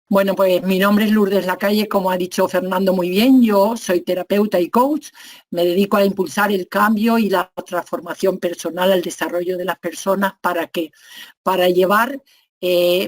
Bueno, pues mi nombre es Lourdes Lacalle, como ha dicho Fernando muy bien. Yo soy terapeuta y coach. Me dedico a impulsar el cambio y la transformación personal, al desarrollo de las personas. ¿Para qué? Para llevar,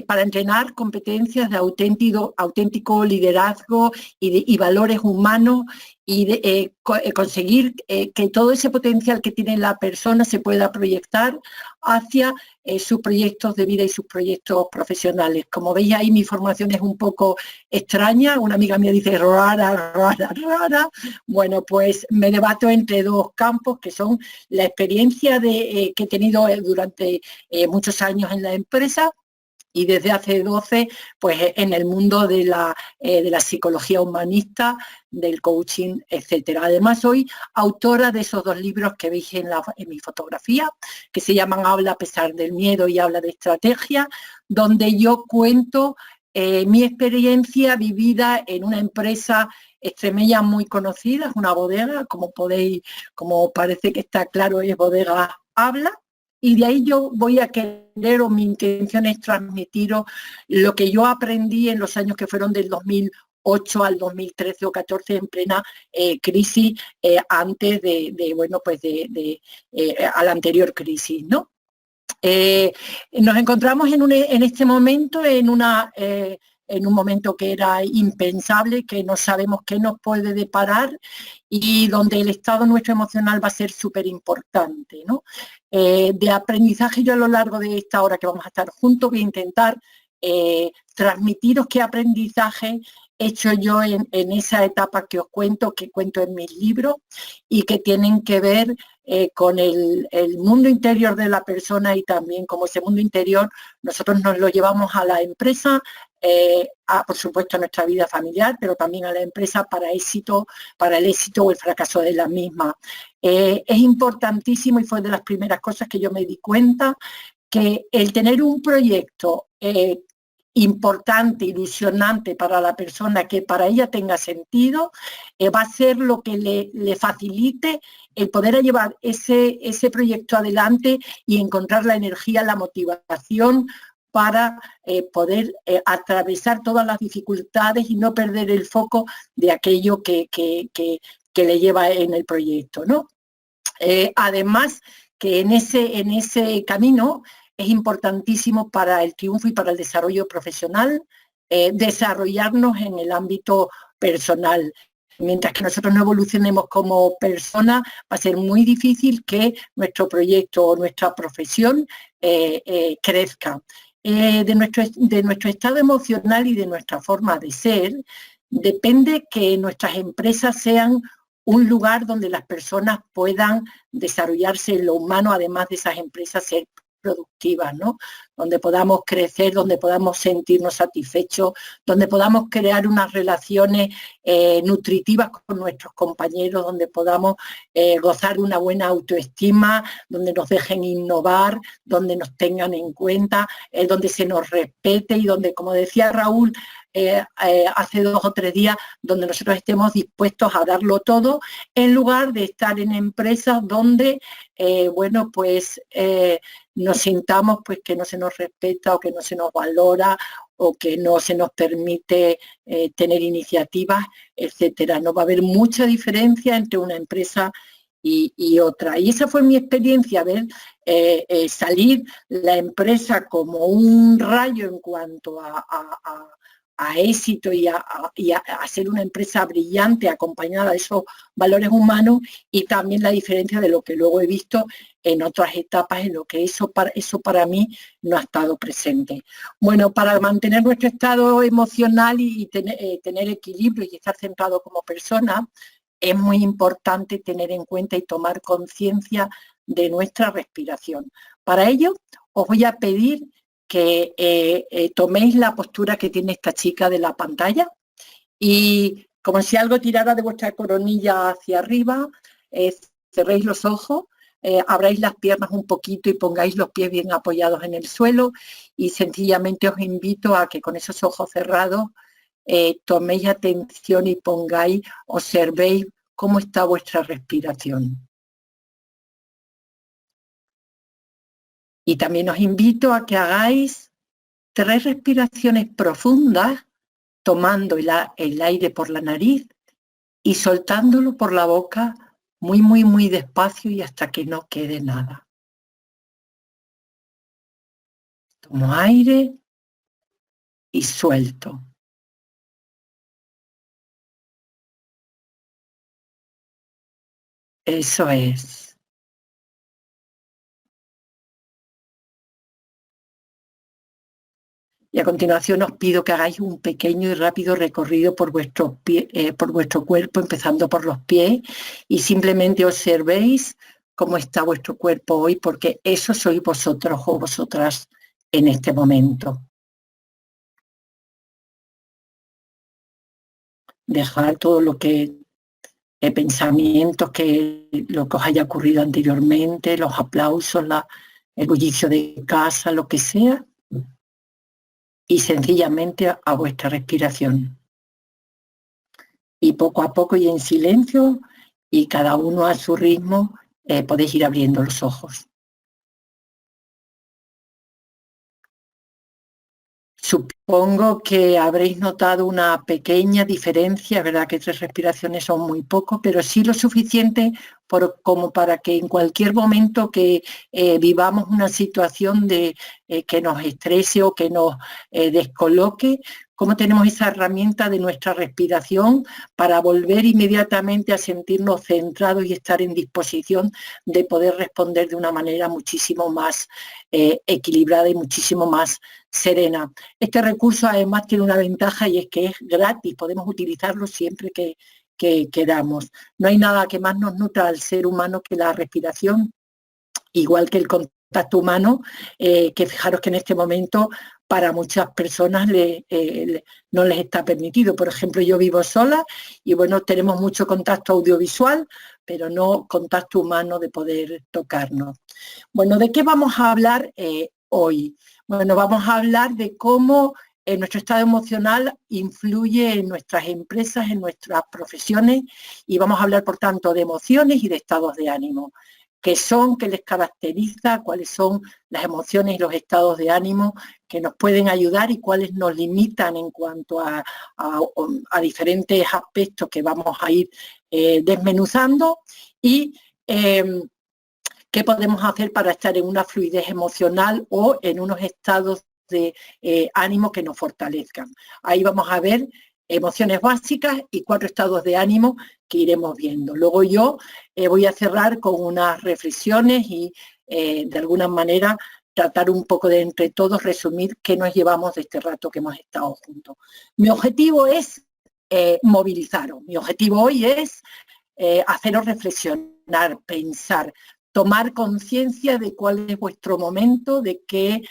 para entrenar competencias de auténtico liderazgo y valores humanos y conseguir que todo ese potencial que tiene la persona se pueda proyectar hacia sus proyectos de vida y sus proyectos profesionales. Como veis ahí, mi formación es un poco extraña. Una amiga mía dice rara, rara, rara. Bueno, pues me debato entre dos campos que son la experiencia que he tenido durante muchos años en la empresa y desde hace 12, pues en el mundo de la psicología humanista, del coaching, etcétera. Además, soy autora de esos dos libros que veis en mi fotografía, que se llaman Habla a pesar del miedo y Habla de estrategia, donde yo cuento mi experiencia vivida en una empresa extremeña muy conocida, es una bodega, como parece que está claro, es Bodega Habla, y de ahí yo voy a querer, o mi intención es transmitiros lo que yo aprendí en los años que fueron del 2008 al 2013 o 14 en plena crisis, antes bueno, pues a la anterior crisis, ¿no? Nos encontramos en este momento en un momento que era impensable, que no sabemos qué nos puede deparar y donde el estado nuestro emocional va a ser súper importante, ¿no? De aprendizaje, yo a lo largo de esta hora que vamos a estar juntos voy a intentar transmitiros qué aprendizaje he hecho yo en esa etapa que os cuento, que cuento en mis libros y que tienen que ver con el mundo interior de la persona, y también como ese mundo interior nosotros nos lo llevamos a la empresa, por supuesto a nuestra vida familiar, pero también a la empresa para el éxito o el fracaso de la misma. Es importantísimo, y fue de las primeras cosas que yo me di cuenta, que el tener un proyecto importante, ilusionante para la persona, que para ella tenga sentido, va a ser lo que le facilite el poder llevar ese proyecto adelante y encontrar la energía, la motivación para poder atravesar todas las dificultades y no perder el foco de aquello que le lleva en el proyecto, ¿no? Además, que en ese camino es importantísimo para el triunfo y para el desarrollo profesional, desarrollarnos en el ámbito personal. Mientras que nosotros no evolucionemos como personas, va a ser muy difícil que nuestro proyecto o nuestra profesión crezca. De nuestro estado emocional y de nuestra forma de ser, depende que nuestras empresas sean un lugar donde las personas puedan desarrollarse en lo humano, además de esas empresas ser productivas, ¿no? Donde podamos crecer, donde podamos sentirnos satisfechos, donde podamos crear unas relaciones nutritivas con nuestros compañeros, donde podamos gozar de una buena autoestima, donde nos dejen innovar, donde nos tengan en cuenta, donde se nos respete y donde, como decía Raúl, hace 2 o 3 días, donde nosotros estemos dispuestos a darlo todo, en lugar de estar en empresas donde, bueno, pues nos sintamos pues que no se nos respeta o que no se nos valora o que no se nos permite tener iniciativas, etcétera. No va a haber mucha diferencia entre una empresa y otra. Y esa fue mi experiencia, ver salir la empresa como un rayo en cuanto a éxito y a ser una empresa brillante acompañada de esos valores humanos, y también la diferencia de lo que luego he visto en otras etapas en lo que eso para mí no ha estado presente. Bueno, para mantener nuestro estado emocional y tener equilibrio y estar centrado como persona, es muy importante tener en cuenta y tomar conciencia de nuestra respiración. Para ello, os voy a pedir que toméis la postura que tiene esta chica de la pantalla y, como si algo tirara de vuestra coronilla hacia arriba, cerréis los ojos, abráis las piernas un poquito y pongáis los pies bien apoyados en el suelo, y sencillamente os invito a que con esos ojos cerrados toméis atención y observéis cómo está vuestra respiración. Y también os invito a que hagáis 3 respiraciones profundas tomando el aire por la nariz y soltándolo por la boca muy, muy, muy despacio y hasta que no quede nada. Tomo aire y suelto. Eso es. Y a continuación os pido que hagáis un pequeño y rápido recorrido por por vuestro cuerpo, empezando por los pies, y simplemente observéis cómo está vuestro cuerpo hoy, porque eso sois vosotros o vosotras en este momento. Dejar todo lo que pensamientos, lo que os haya ocurrido anteriormente, los aplausos, el bullicio de casa, lo que sea, y sencillamente a vuestra respiración. Y poco a poco y en silencio, y cada uno a su ritmo, podéis ir abriendo los ojos. Supongo que habréis notado una pequeña diferencia, ¿verdad? Que 3 respiraciones son muy poco, pero sí lo suficiente como para que en cualquier momento que vivamos una situación que nos estrese o que nos descoloque, cómo tenemos esa herramienta de nuestra respiración para volver inmediatamente a sentirnos centrados y estar en disposición de poder responder de una manera muchísimo más equilibrada y muchísimo más serena. Este recurso además tiene una ventaja y es que es gratis, podemos utilizarlo siempre que queramos. No hay nada que más nos nutra al ser humano que la respiración, igual que el contacto humano, que fijaros que en este momento para muchas personas no les está permitido. Por ejemplo, yo vivo sola y bueno, tenemos mucho contacto audiovisual, pero no contacto humano de poder tocarnos. Bueno, ¿de qué vamos a hablar hoy? Bueno, vamos a hablar de cómo nuestro estado emocional influye en nuestras empresas, en nuestras profesiones, y vamos a hablar, por tanto, de emociones y de estados de ánimo. ¿Qué son? ¿Qué les caracteriza? ¿Cuáles son las emociones y los estados de ánimo que nos pueden ayudar y cuáles nos limitan en cuanto a diferentes aspectos que vamos a ir desmenuzando? Y qué podemos hacer para estar en una fluidez emocional o en unos estados de ánimo que nos fortalezcan. Ahí vamos a ver emociones básicas y 4 estados de ánimo que iremos viendo. Luego yo voy a cerrar con unas reflexiones y de alguna manera tratar un poco de entre todos resumir qué nos llevamos de este rato que hemos estado juntos. Mi objetivo es movilizaros. Mi objetivo hoy es haceros reflexionar, pensar, tomar conciencia de cuál es vuestro momento, de qué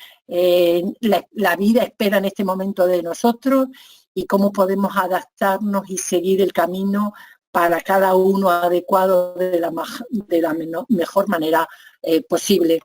la vida espera en este momento de nosotros y cómo podemos adaptarnos y seguir el camino para cada uno adecuado de la mejor manera posible.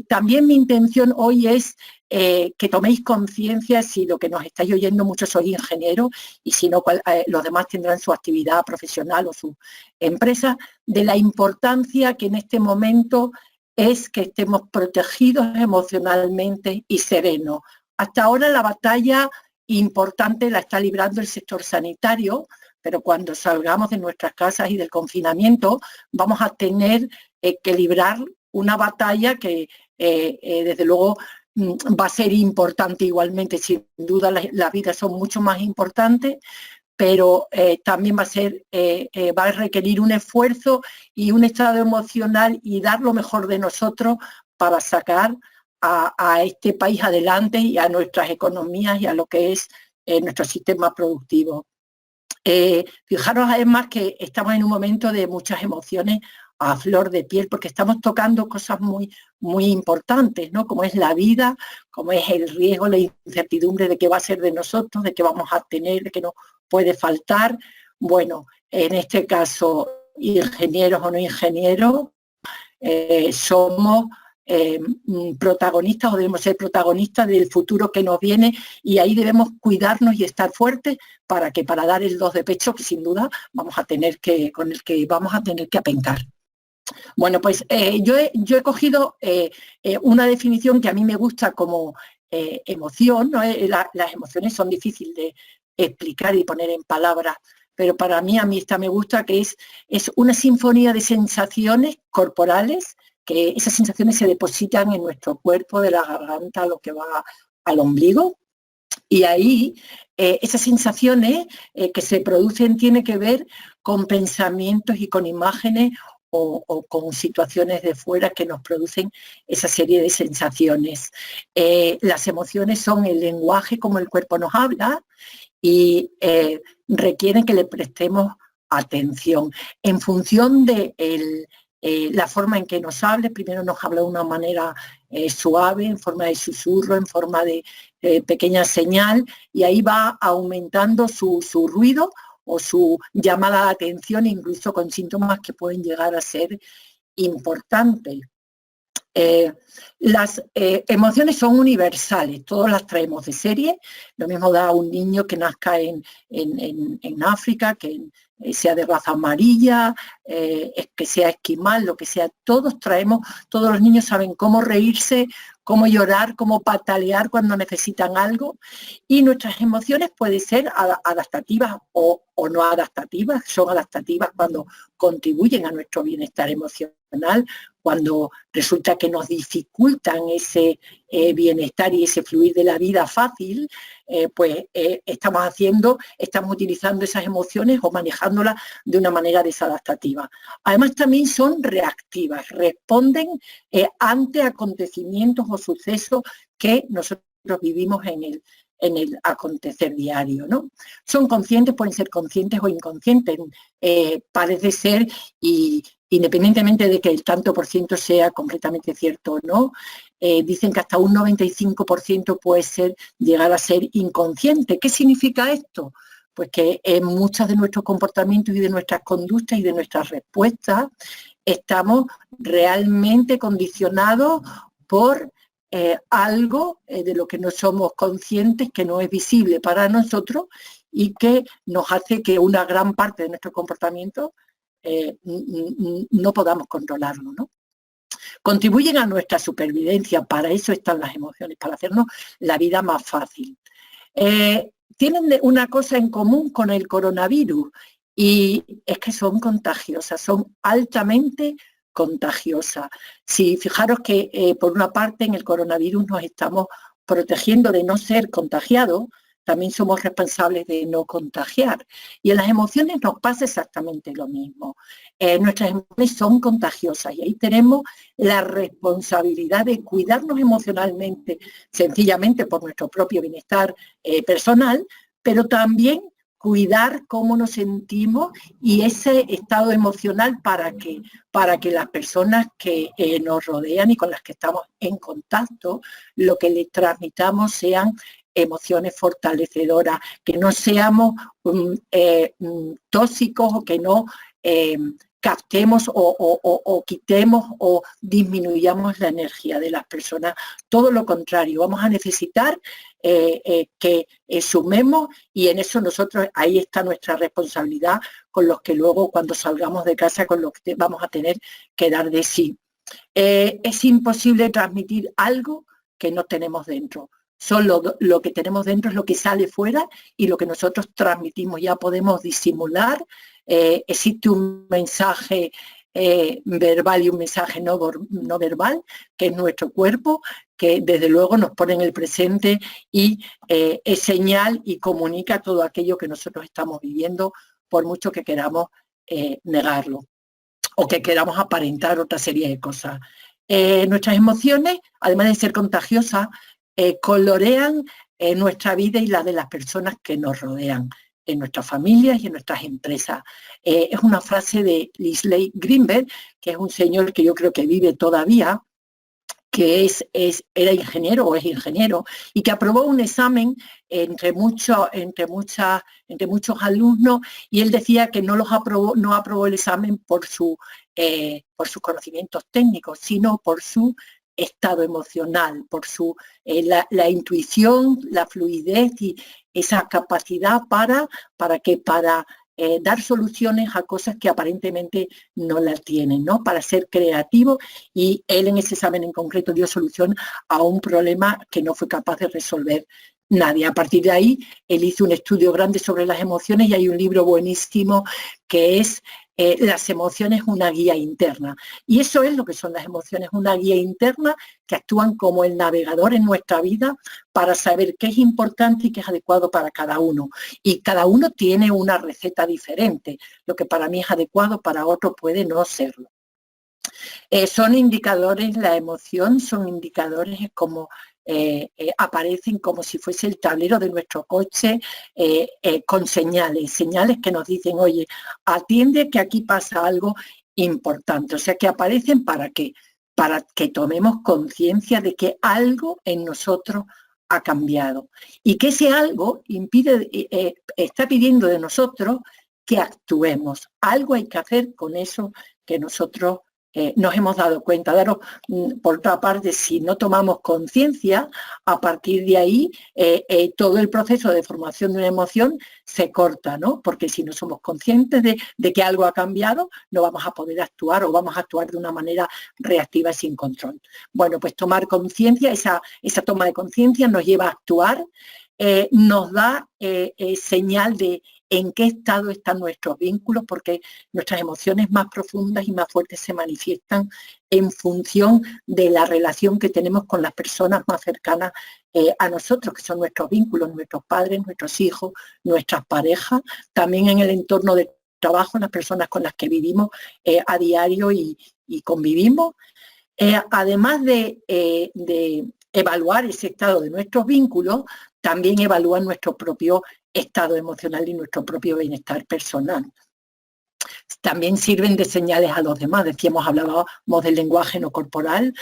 También mi intención hoy es que toméis conciencia, si lo que nos estáis oyendo muchos sois ingenieros y si no, los demás tendrán su actividad profesional o su empresa, de la importancia que en este momento es que estemos protegidos emocionalmente y serenos. Hasta ahora la batalla importante la está librando el sector sanitario, pero cuando salgamos de nuestras casas y del confinamiento vamos a tener que librar una batalla que desde luego va a ser importante igualmente. Sin duda las vidas son mucho más importantes, pero también va a requerir un esfuerzo y un estado emocional y dar lo mejor de nosotros para sacar a este país adelante y a nuestras economías y a lo que es nuestro sistema productivo. Fijaros además que estamos en un momento de muchas emociones a flor de piel, porque estamos tocando cosas muy, muy importantes, ¿no? Como es la vida, como es el riesgo, la incertidumbre de qué va a ser de nosotros, de qué vamos a tener, de qué nos puede faltar. Bueno, en este caso, ingenieros o no ingenieros, somos protagonistas o debemos ser protagonistas del futuro que nos viene y ahí debemos cuidarnos y estar fuertes para dar el 2 de pecho que sin duda con el que vamos a tener que apencar. Bueno, pues yo he cogido una definición que a mí me gusta como emoción, ¿no? Las emociones son difíciles de explicar y poner en palabras, pero a mí esta me gusta, que es una sinfonía de sensaciones corporales, que esas sensaciones se depositan en nuestro cuerpo, de la garganta a lo que va al ombligo, y ahí esas sensaciones que se producen tienen que ver con pensamientos y con imágenes o con situaciones de fuera que nos producen esa serie de sensaciones. Las emociones son el lenguaje como el cuerpo nos habla y requieren que le prestemos atención. En función de la forma en que nos hable, primero nos habla de una manera suave, en forma de susurro, en forma de pequeña señal, y ahí va aumentando su ruido o su llamada de atención, incluso con síntomas que pueden llegar a ser importantes. Las emociones son universales, todas las traemos de serie. Lo mismo da a un niño que nazca en África, que sea de raza amarilla, que sea esquimal, lo que sea. Todos los niños saben cómo reírse, cómo llorar, cómo patalear cuando necesitan algo, y nuestras emociones pueden ser adaptativas o no adaptativas. Son adaptativas cuando contribuyen a nuestro bienestar emocional, cuando resulta que nos dificultan ese bienestar y ese fluir de la vida fácil, pues estamos utilizando esas emociones o manejándolas de una manera desadaptativa. Además, también son reactivas, responden ante acontecimientos o sucesos que nosotros vivimos en el acontecer diario, ¿no? Son conscientes, pueden ser conscientes o inconscientes, parece ser, y independientemente de que el tanto por ciento sea completamente cierto o no, dicen que hasta un 95% puede llegar a ser inconsciente. ¿Qué significa esto? Pues que en muchos de nuestros comportamientos y de nuestras conductas y de nuestras respuestas estamos realmente condicionados por algo de lo que no somos conscientes, que no es visible para nosotros y que nos hace que una gran parte de nuestro comportamiento no podamos controlarlo, ¿no? Contribuyen a nuestra supervivencia, para eso están las emociones, para hacernos la vida más fácil. Tienen una cosa en común con el coronavirus, y es que son contagiosas, son altamente contagiosas. Si fijaros que por una parte en el coronavirus nos estamos protegiendo de no ser contagiados, también somos responsables de no contagiar. Y en las emociones nos pasa exactamente lo mismo. Nuestras emociones son contagiosas y ahí tenemos la responsabilidad de cuidarnos emocionalmente, sencillamente por nuestro propio bienestar personal, pero también cuidar cómo nos sentimos y ese estado emocional para que las personas que nos rodean y con las que estamos en contacto, lo que les transmitamos sean emociones fortalecedoras, que no seamos tóxicos o que no captemos o quitemos o disminuyamos la energía de las personas. Todo lo contrario, vamos a necesitar que sumemos, y en eso ahí está nuestra responsabilidad con los que luego cuando salgamos de casa, con los que vamos a tener que dar de sí. Es imposible transmitir algo que no tenemos dentro. Solo lo que tenemos dentro es lo que sale fuera y lo que nosotros transmitimos. Ya podemos disimular, existe un mensaje verbal y un mensaje no verbal, que es nuestro cuerpo, que desde luego nos pone en el presente y es señal y comunica todo aquello que nosotros estamos viviendo, por mucho que queramos negarlo o que queramos aparentar otra serie de cosas. Nuestras emociones, además de ser contagiosas, colorean nuestra vida y la de las personas que nos rodean, en nuestras familias y en nuestras empresas. Es una frase de Leslie Greenberg, que es un señor que yo creo que vive todavía, que era ingeniero o es ingeniero, y que aprobó un examen entre muchos alumnos, y él decía que no aprobó el examen por sus conocimientos técnicos, sino por su estado emocional, por la intuición, la fluidez y esa capacidad para dar soluciones a cosas que aparentemente no las tienen, ¿no? Para ser creativo, y él en ese examen en concreto dio solución a un problema que no fue capaz de resolver nadie. A partir de ahí, él hizo un estudio grande sobre las emociones y hay un libro buenísimo que es Las emociones, una guía interna. Y eso es lo que son las emociones, una guía interna que actúan como el navegador en nuestra vida para saber qué es importante y qué es adecuado para cada uno. Y cada uno tiene una receta diferente. Lo que para mí es adecuado, para otro puede no serlo. Son indicadores, la emoción son indicadores como aparecen como si fuese el tablero de nuestro coche con señales que nos dicen, oye, atiende que aquí pasa algo importante. O sea, que aparecen ¿para qué? Para que tomemos conciencia de que algo en nosotros ha cambiado y que ese algo está pidiendo de nosotros que actuemos. Algo hay que hacer con eso que nosotros nos hemos dado cuenta. Por otra parte, si no tomamos conciencia, a partir de ahí todo el proceso de formación de una emoción se corta, ¿no? Porque si no somos conscientes de que algo ha cambiado, no vamos a poder actuar o vamos a actuar de una manera reactiva y sin control. Bueno, pues tomar conciencia, esa toma de conciencia nos lleva a actuar, nos da señal de en qué estado están nuestros vínculos, porque nuestras emociones más profundas y más fuertes se manifiestan en función de la relación que tenemos con las personas más cercanas a nosotros, que son nuestros vínculos, nuestros padres, nuestros hijos, nuestras parejas, también en el entorno de trabajo, las personas con las que vivimos a diario y convivimos. Además de evaluar ese estado de nuestros vínculos, también evalúan nuestro propio estado emocional y nuestro propio bienestar personal. También sirven de señales a los demás. Hablábamos del lenguaje no corporal,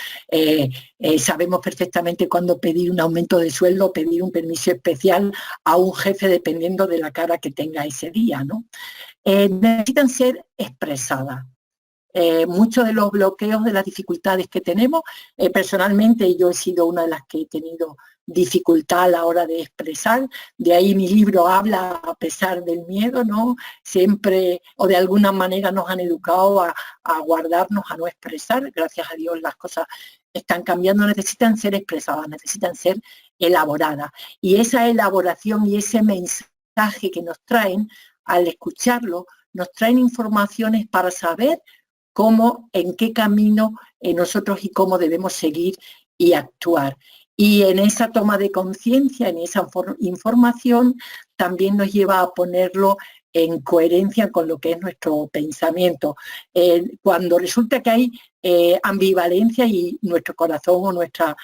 sabemos perfectamente cuándo pedir un aumento de sueldo, pedir un permiso especial a un jefe dependiendo de la cara que tenga ese día, ¿no? Necesitan ser expresadas. Muchos de los bloqueos, de las dificultades que tenemos, personalmente yo he sido una de las que he tenido dificultad a la hora de expresar, de ahí mi libro habla a pesar del miedo, ¿no? Siempre o de alguna manera nos han educado a guardarnos, a no expresar. Gracias a Dios las cosas están cambiando, necesitan ser expresadas, necesitan ser elaboradas. Y esa elaboración y ese mensaje que nos traen, al escucharlo, nos traen informaciones para saber cómo, en qué camino nosotros y cómo debemos seguir y actuar. Y en esa toma de conciencia, en esa información, también nos lleva a ponerlo en coherencia con lo que es nuestro pensamiento. Cuando resulta que hay ambivalencia y nuestro corazón o nuestra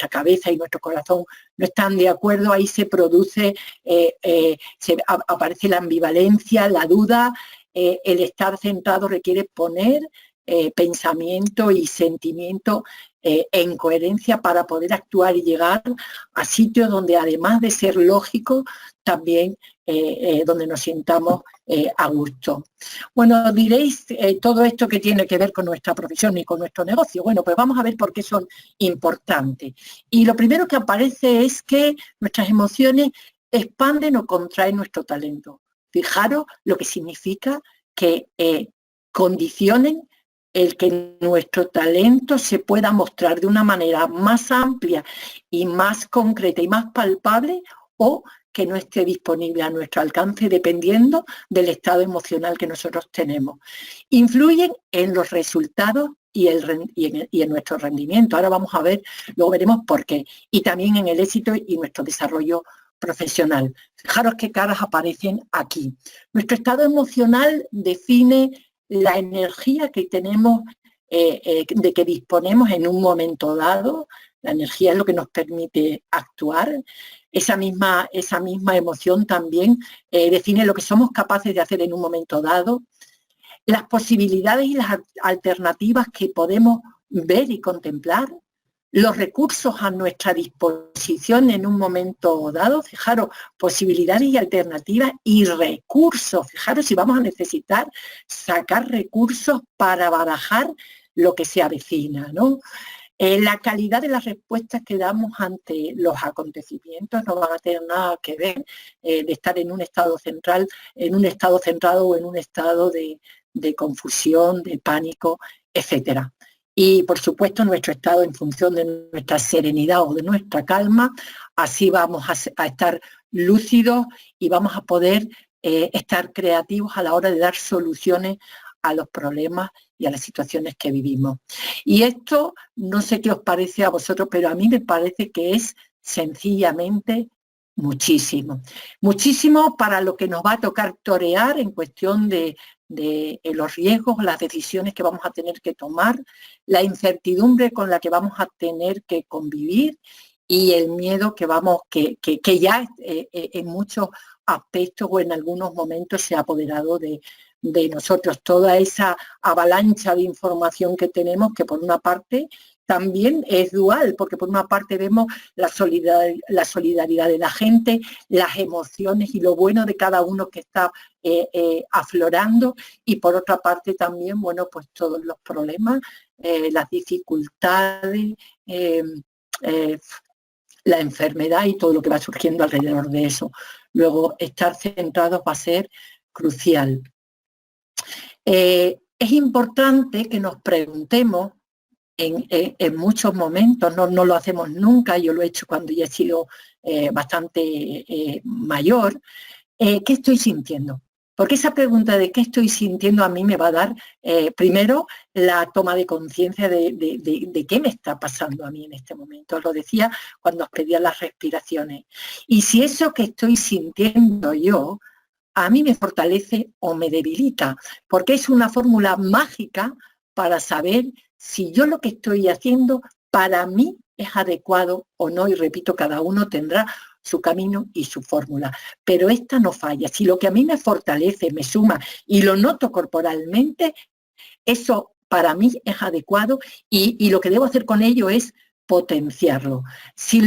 cabeza y nuestro corazón no están de acuerdo, ahí se produce, aparece la ambivalencia, la duda. El estar centrado requiere poner pensamiento y sentimiento en coherencia para poder actuar y llegar a sitios donde, además de ser lógico, también donde nos sintamos a gusto. Bueno, diréis todo esto que tiene que ver con nuestra profesión y con nuestro negocio. Bueno, pues vamos a ver por qué son importantes. Y lo primero que aparece es que nuestras emociones expanden o contraen nuestro talento. Fijaros lo que significa que condicionen el que nuestro talento se pueda mostrar de una manera más amplia y más concreta y más palpable, o que no esté disponible a nuestro alcance dependiendo del estado emocional que nosotros tenemos. Influyen en los resultados y en nuestro rendimiento. Ahora vamos a ver, luego veremos por qué. Y también en el éxito y nuestro desarrollo profesional. Fijaros qué caras aparecen aquí. Nuestro estado emocional define la energía que tenemos, de que disponemos en un momento dado. La energía es lo que nos permite actuar. Esa misma emoción también define lo que somos capaces de hacer en un momento dado. Las posibilidades y las alternativas que podemos ver y contemplar. Los recursos a nuestra disposición en un momento dado, fijaros, posibilidades y alternativas y recursos. Fijaros si vamos a necesitar sacar recursos para barajar lo que se avecina, ¿no? La calidad de las respuestas que damos ante los acontecimientos no van a tener nada que ver de estar en un estado centrado o en un estado de confusión, de pánico, etcétera. y, por supuesto, nuestro estado en función de nuestra serenidad o de nuestra calma. Así vamos a estar lúcidos y vamos a poder estar creativos a la hora de dar soluciones a los problemas y a las situaciones que vivimos. Y esto, no sé qué os parece a vosotros, pero a mí me parece que es sencillamente muchísimo. Muchísimo para lo que nos va a tocar torear en cuestión de los riesgos, las decisiones que vamos a tener que tomar, la incertidumbre con la que vamos a tener que convivir y el miedo que ya en muchos aspectos o en algunos momentos se ha apoderado de nosotros. Toda esa avalancha de información que tenemos, que por una parte también es dual, porque por una parte vemos la solidaridad de la gente, las emociones y lo bueno de cada uno que está aflorando, y por otra parte también, bueno, pues todos los problemas, las dificultades, la enfermedad y todo lo que va surgiendo alrededor de eso. Luego, estar centrados va a ser crucial. Es importante que nos preguntemos en muchos momentos, no lo hacemos nunca, yo lo he hecho cuando ya he sido bastante mayor, ¿qué estoy sintiendo? Porque esa pregunta de qué estoy sintiendo a mí me va a dar primero la toma de conciencia de qué me está pasando a mí en este momento. Os lo decía cuando os pedía las respiraciones. Y si eso que estoy sintiendo yo a mí me fortalece o me debilita, porque es una fórmula mágica para saber si yo lo que estoy haciendo para mí es adecuado o no, y repito, cada uno tendrá su camino y su fórmula, pero esta no falla. Si lo que a mí me fortalece, me suma y lo noto corporalmente, eso para mí es adecuado y lo que debo hacer con ello es potenciarlo. Si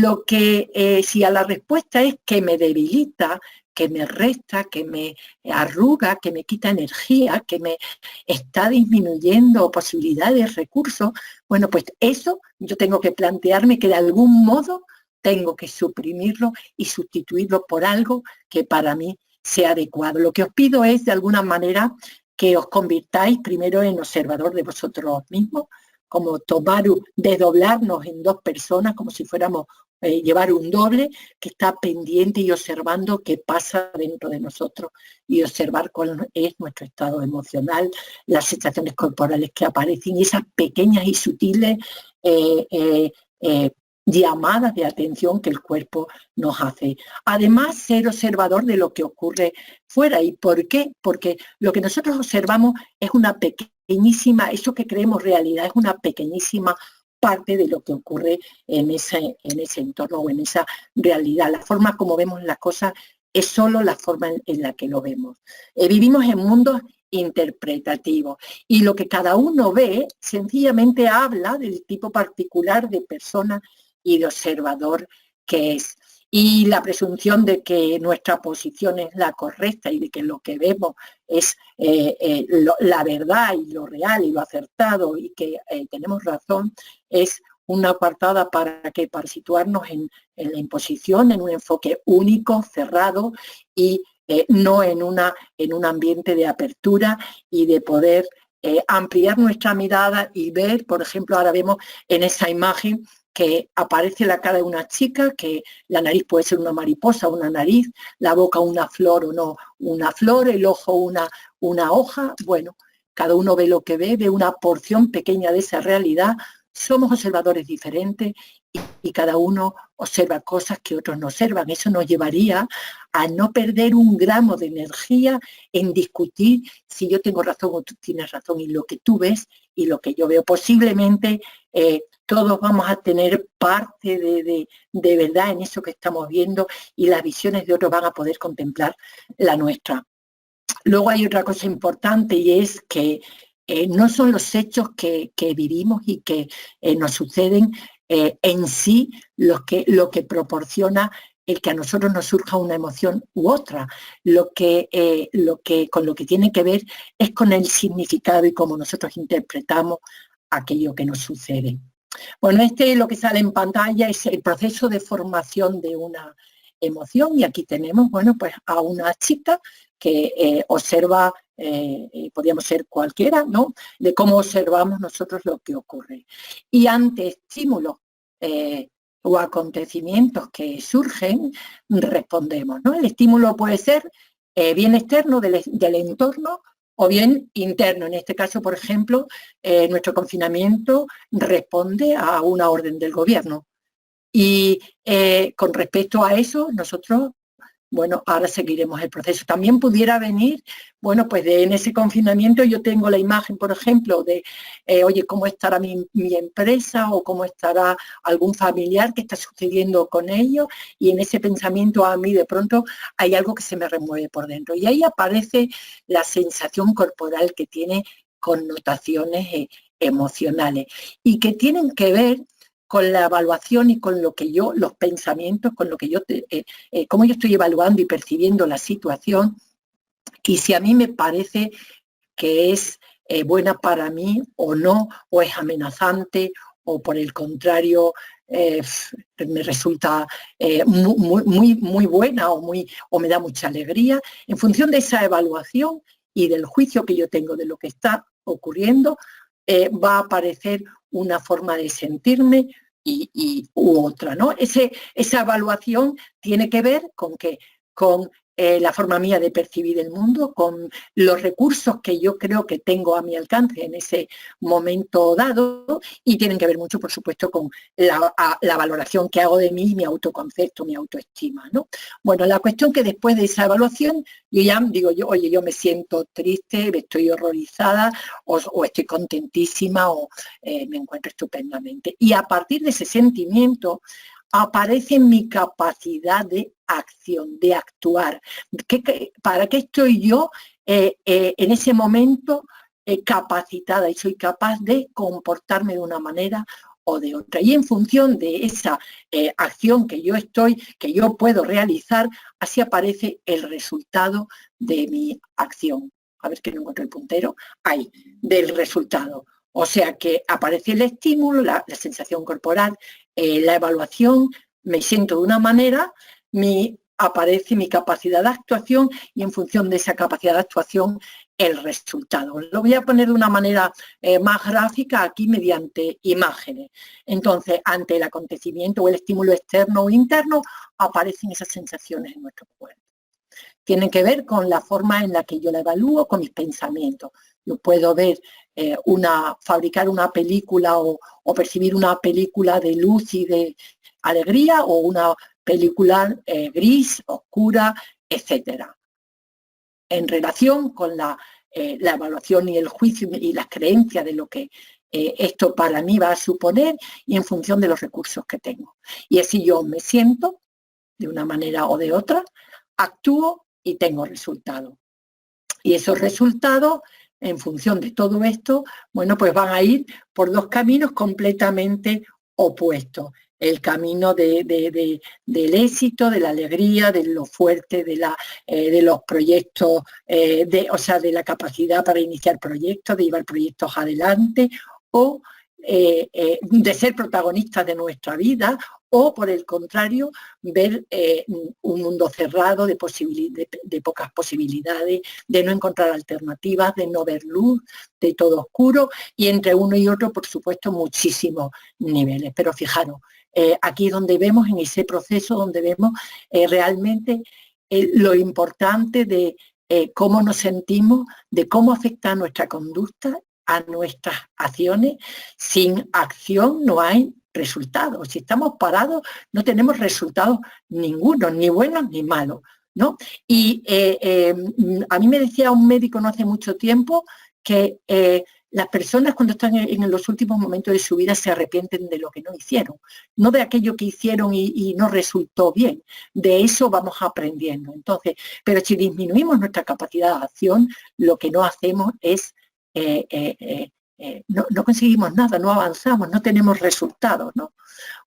a la respuesta es que me debilita, que me resta, que me arruga, que me quita energía, que me está disminuyendo posibilidades, recursos, bueno, pues eso yo tengo que plantearme que de algún modo tengo que suprimirlo y sustituirlo por algo que para mí sea adecuado. Lo que os pido es, de alguna manera, que os convirtáis primero en observador de vosotros mismos, como desdoblarnos en dos personas, como si fuéramos llevar un doble que está pendiente y observando qué pasa dentro de nosotros, y observar cuál es nuestro estado emocional, las sensaciones corporales que aparecen y esas pequeñas y sutiles llamadas de atención que el cuerpo nos hace. Además, ser observador de lo que ocurre fuera. ¿Y por qué? Porque lo que nosotros observamos es una pequeñísima, eso que creemos realidad, es una pequeñísima parte de lo que ocurre en ese entorno o en esa realidad. La forma como vemos las cosas es solo la forma en la que lo vemos. Vivimos en mundos interpretativos y lo que cada uno ve sencillamente habla del tipo particular de persona y de observador que es. Y la presunción de que nuestra posición es la correcta y de que lo que vemos es la verdad y lo real y lo acertado y que tenemos razón es una coartada para situarnos en la imposición, en un enfoque único, cerrado y no en un ambiente de apertura y de poder ampliar nuestra mirada y ver, por ejemplo, ahora vemos en esa imagen que aparece la cara de una chica, que la nariz puede ser una mariposa, una nariz, la boca una flor o no una flor, el ojo una hoja. Bueno, cada uno ve lo que ve una porción pequeña de esa realidad. Somos observadores diferentes y cada uno observa cosas que otros no observan. Eso nos llevaría a no perder un gramo de energía en discutir si yo tengo razón o tú tienes razón, y lo que tú ves y lo que yo veo. Posiblemente todos vamos a tener parte de verdad en eso que estamos viendo y las visiones de otros van a poder contemplar la nuestra. Luego hay otra cosa importante y es que no son los hechos que vivimos y que nos suceden en sí lo que proporciona el que a nosotros nos surja una emoción u otra. Con lo que tiene que ver es con el significado y cómo nosotros interpretamos aquello que nos sucede. Bueno, lo que sale en pantalla es el proceso de formación de una emoción, y aquí tenemos, bueno, pues a una chica que observa podríamos ser cualquiera, ¿no? De cómo observamos nosotros lo que ocurre. Y ante estímulos o acontecimientos que surgen, respondemos, ¿no? El estímulo puede ser bien externo del entorno o bien interno. En este caso, por ejemplo, nuestro confinamiento responde a una orden del gobierno. Y con respecto a eso, nosotros, bueno, ahora seguiremos el proceso. También pudiera venir, bueno, pues en ese confinamiento yo tengo la imagen, por ejemplo, de, oye, ¿cómo estará mi empresa o cómo estará algún familiar? ¿Qué está sucediendo con ellos? Y en ese pensamiento a mí de pronto hay algo que se me remueve por dentro. Y ahí aparece la sensación corporal que tiene connotaciones emocionales y que tienen que ver con la evaluación y con lo que yo, los pensamientos, con lo que yo, cómo yo estoy evaluando y percibiendo la situación, y si a mí me parece que es buena para mí o no, o es amenazante, o por el contrario, me resulta muy buena o me da mucha alegría. En función de esa evaluación y del juicio que yo tengo de lo que está ocurriendo, va a aparecer una forma de sentirme u otra, ¿no? Esa evaluación tiene que ver con que con la forma mía de percibir el mundo, con los recursos que yo creo que tengo a mi alcance en ese momento dado, y tienen que ver mucho, por supuesto, con la valoración que hago de mí, mi autoconcepto, mi autoestima, ¿no? Bueno, la cuestión que después de esa evaluación, yo ya digo, oye, yo me siento triste, estoy horrorizada, o estoy contentísima, o me encuentro estupendamente. Y a partir de ese sentimiento, aparece mi capacidad de acción, de actuar. ¿Para qué estoy yo en ese momento capacitada y soy capaz de comportarme de una manera o de otra? Y en función de esa acción que yo puedo realizar, así aparece el resultado de mi acción. A ver que no encuentro el puntero. Ahí, del resultado. O sea que aparece el estímulo, la sensación corporal, la evaluación, me siento de una manera, aparece mi capacidad de actuación y en función de esa capacidad de actuación el resultado. Lo voy a poner de una manera más gráfica aquí mediante imágenes. Entonces, ante el acontecimiento o el estímulo externo o interno, aparecen esas sensaciones en nuestro cuerpo. Tienen que ver con la forma en la que yo la evalúo, con mis pensamientos. Yo puedo ver fabricar una película o percibir una película de luz y de alegría o una película gris, oscura, etcétera. En relación con la evaluación y el juicio y las creencias de lo que esto para mí va a suponer y en función de los recursos que tengo. Y así yo me siento de una manera o de otra, actúo y tengo resultados. Y esos resultados, en función de todo esto, bueno, pues van a ir por dos caminos completamente opuestos. El camino del éxito, de la alegría, de lo fuerte, de los proyectos, o sea, de la capacidad para iniciar proyectos, de llevar proyectos adelante, o de ser protagonistas de nuestra vida, o por el contrario, ver un mundo cerrado de pocas posibilidades, de no encontrar alternativas, de no ver luz, de todo oscuro, y entre uno y otro, por supuesto, muchísimos niveles. Pero fijaros, aquí es donde vemos, en ese proceso, donde vemos realmente lo importante de cómo nos sentimos, de cómo afecta nuestra conducta, a nuestras acciones. Sin acción no hay resultados. Si estamos parados, no tenemos resultados ninguno, ni buenos ni malos, ¿no? Y a mí me decía un médico no hace mucho tiempo que las personas cuando están en los últimos momentos de su vida se arrepienten de lo que no hicieron, no de aquello que hicieron y no resultó bien. De eso vamos aprendiendo. Entonces, pero si disminuimos nuestra capacidad de acción, lo que no hacemos es no conseguimos nada, no avanzamos, no tenemos resultados, ¿no?